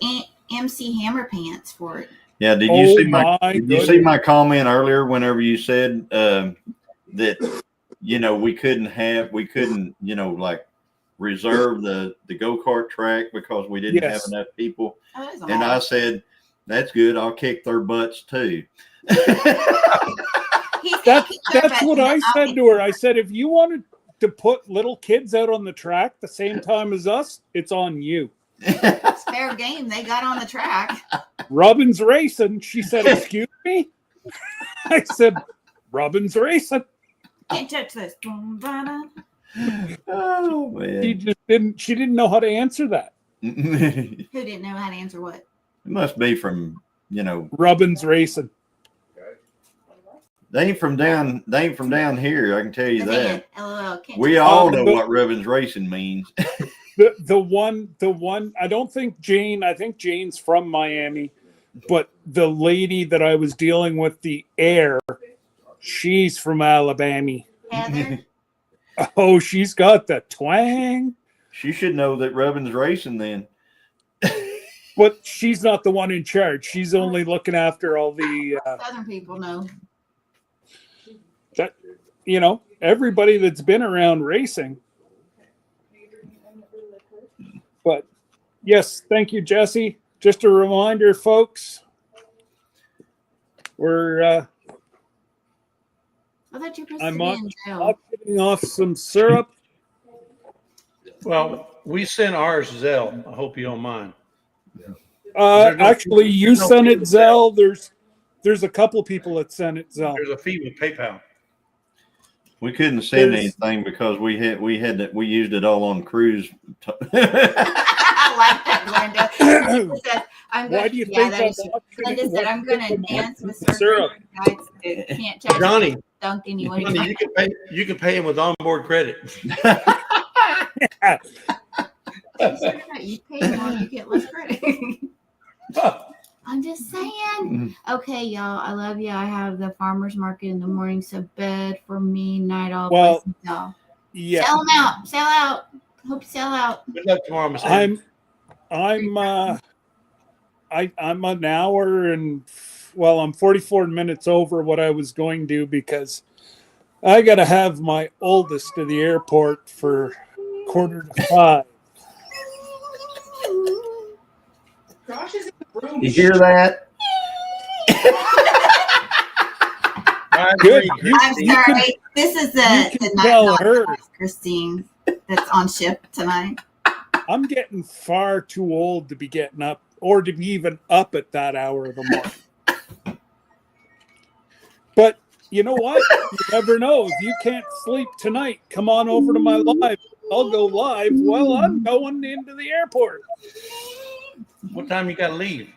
MC Hammer pants for it. Yeah, did Oh you see my comment earlier whenever you said that we couldn't like reserve the go-kart track because we didn't have enough people. Oh, that's and I said, that's good. I'll kick their butts too. That's what I said to her. I said, if you wanted to put little kids out on the track the same time as us, it's on you. It's fair game. They got on the track. Robin's racing. She said, excuse me? I said, Robin's racing. Can't touch this. Oh man. She didn't know how to answer that. Who didn't know how to answer what? It must be from, Robin's racing. They ain't from down here, I can tell you that. LOL. We all know what Robin's racing means. The one I don't think I think Jane's from Miami, but the lady that I was dealing with, the heir, she's from Alabama. Heather? Oh, she's got the twang. She should know that Robin's racing then. But she's not the one in charge. She's only looking after all the Southern people know. That everybody that's been around racing. But yes, thank you, Jesse. Just a reminder, folks. I thought you were supposed to be in jail. Getting off some syrup. Well, we sent ours Zelle. I hope you don't mind. Actually, you sent it Zelle. There's a couple people that sent it Zelle. There's a fee with PayPal. We couldn't send anything because we used it all on cruise. I like that, Glenda. Why do you think Glenda said, I'm going to dance with syrup. Guys, can't check Johnny, Duncan, you can pay him with onboard credit. You pay more, you get less credit. I'm just saying. Okay, y'all. I love you. I have the farmer's market in the morning, so bed for me, night all. Well, y'all. Yeah. Sell them out. Sell out. Hope you sell out. Good luck tomorrow, Miss I'm an hour and I'm 44 minutes over what I was going to because I got to have my oldest to the airport for 4:45. Josh is in the room. You hear that? Good. I'm sorry. This is the tell her. Christine that's on shift tonight. I'm getting far too old to be getting up or to be even up at that hour of the morning. But you know what? You never know. If you can't sleep tonight, come on over to my live. I'll go live while I'm going into the airport. What time you got to leave?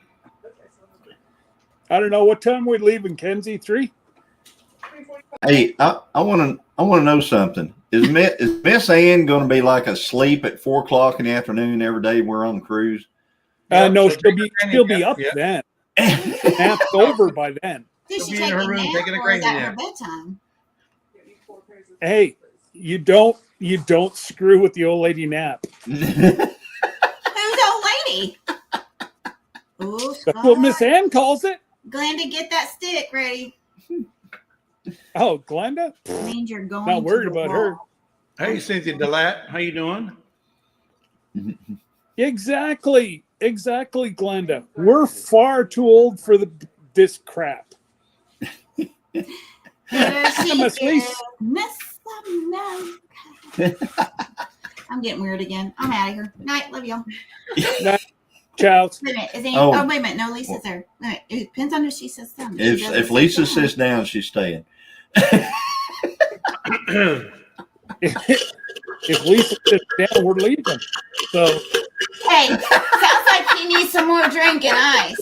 I don't know. What time we're leaving, Kenzie? 3? Hey, I want to know something. Is Miss Ann going to be like asleep at 4:00 in the afternoon every day we're on the cruise? No, so she'll be up then. The nap's over by then. Did She'll she be take in her a room nap taking a or is crazy that her nap. bedtime? Hey, you don't screw with the old lady nap. Who's old lady? Ooh, That's what Miss Scott. Ann calls it. Glenda, get that stick ready. Oh, Glenda? That means you're going. Not worried to the about her. wall. Hey, Cynthia Delat, how you doing? Exactly, Glenda. We're far too old for this crap. There she Miss is, Lisa. Miss America. I'm getting weird again. I'm out of here. Night, love y'all. Ciao. Wait a minute. Is Oh. wait a minute. No, Lisa's there. Wait a minute. It depends on if she sits down. If Lisa sits down, she's staying. If Lisa sits down, we're leaving. So, Hey, sounds like he needs some more drink and ice.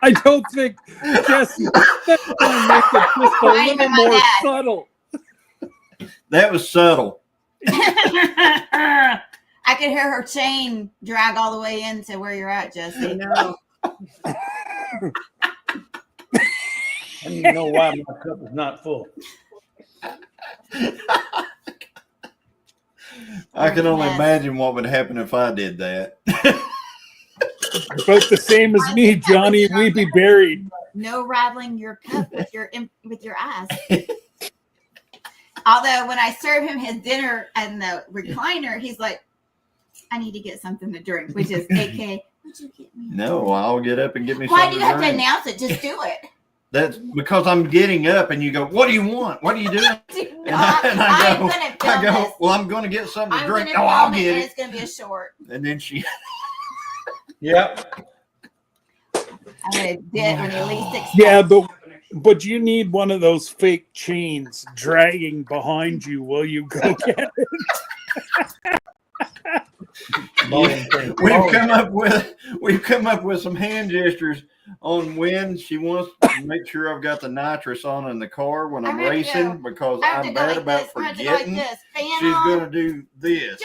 I don't think, Jesse, that's going to make it just a Right, little my more dad. subtle. That was subtle. I could hear her chain drag all the way into where you're at, Jesse. No. I don't even know why my cup is not full. I can only Yes. imagine what would happen if I did that. About the same as me, Johnny. We'd be buried. No rattling your cup with your eyes. Although when I serve him his dinner in the recliner, he's like, "I need to get something to drink," which is AK. What'd you get me? No, I'll get up and get me Why something do you to have to drink. announce it? Just do it. That's because I'm getting up and you go, "What do you want? What are you doing?" Do And not. I I'm go, gonna film this. "Well, I'm going to get something to I'm drink." gonna "Oh, I'll film it, get and it." it's gonna be a short. And then she, Yep. I'm gonna dip when you least expect. Yeah, but you need one of those fake chains dragging behind you while you go get it. we've come up with some hand gestures on when she wants to make sure I've got the nitrous on in the car when I'm I have to racing go. because I have to I'm go bad like about this. I have to go like forgetting. this. Fan She's on. going to do this.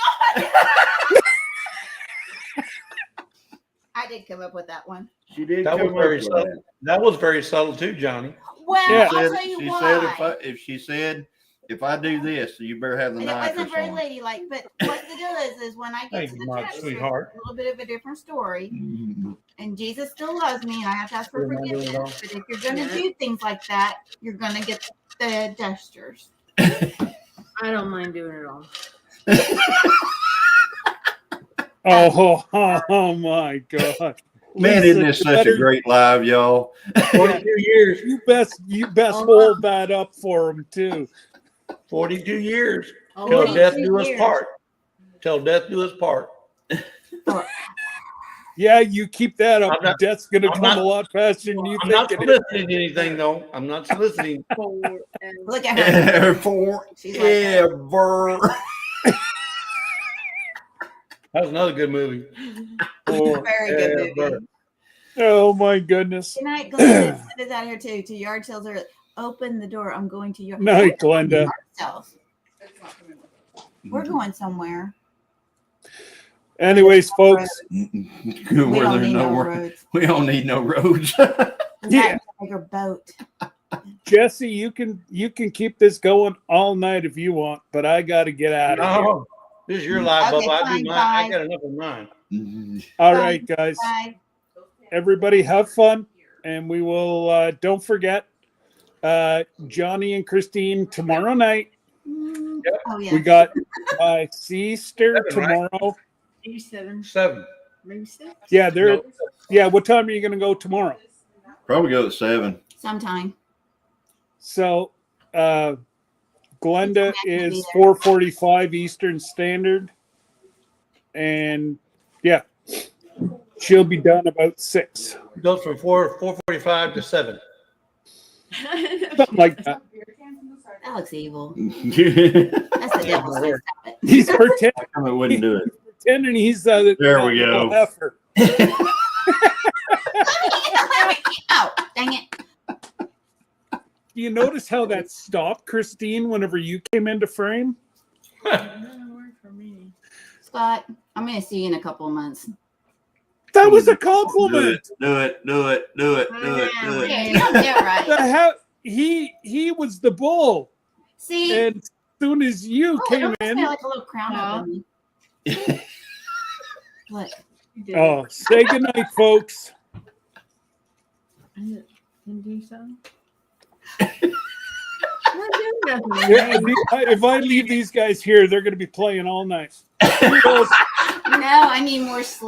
I did come up with that one. She did That was come up very with subtle. that. That was very subtle too, Johnny. Well, Yeah. I'll tell you She why. said if I do this, you better have the And it wasn't nitrous very on. ladylike, but what the deal is when I get Thank to you, the my church, it's sweetheart. a little bit of a different story. Mhm. And Jesus still loves me, and I have to ask for Am I doing it forgiveness. wrong? But if you're going to do things like that, you're going to get the gestures. I don't mind doing it all. Oh my God. Man, Lisa, isn't this such a great live, y'all? 42 years. You best hold that up for him too. 42 years. Oh, Till 42 death do us years. part. Till death do us part. Yeah, you keep that up. I'm not- Death's gonna I'm come not- a lot faster than you I'm not think it is. soliciting anything, though. I'm not soliciting. Look at her. She's like, Forever. That was another good movie. very good Forever. movie. Oh my goodness. Good night, Glenda. Glenda's out here too. To yard sales are open the door. I'm going to yard. Night, Glenda. Yard sales. We're going somewhere. Anyways, folks. We Where don't there's need no no roads. we don't need no roads. We Yeah. got a bigger boat. Jesse, you can keep this going all night if you want, but I got to get out of here. No, this is your life, Okay, Bubba. I fine, do mine. I bye. got enough of mine. All right, guys. Bye. Everybody have fun, and we will. Don't forget, Johnny and Christine tomorrow night. Oh yeah. We got Easter 7, right? tomorrow. 87, 7. maybe 6. Yeah, they're. No. Yeah, what time are you going to go tomorrow? Probably go at 7. Sometime. So, Glenda Be is there. 4:45 Eastern Standard, and yeah, she'll be done about 6, It goes from 4:45 to 7. something like that. That looks evil. I That's the devil's my stuff. hair. Stop it. He's pretending. wouldn't do it. Pretending he's There we that go. little heifer. Oh, dang it. Do you notice how that stopped, Christine, whenever you came into frame? That worked for me. Scott, I'm going to see you in a couple of months. That was a compliment. Do it. Yeah, you don't do it right. The hell, he was the bull, See? and as soon as you Oh, came it in, like a little crown over me. Look. oh, say goodnight, folks. Can do something. I'm not doing nothing. If I leave these guys here, they're going to be playing all night. No, I need more sleep.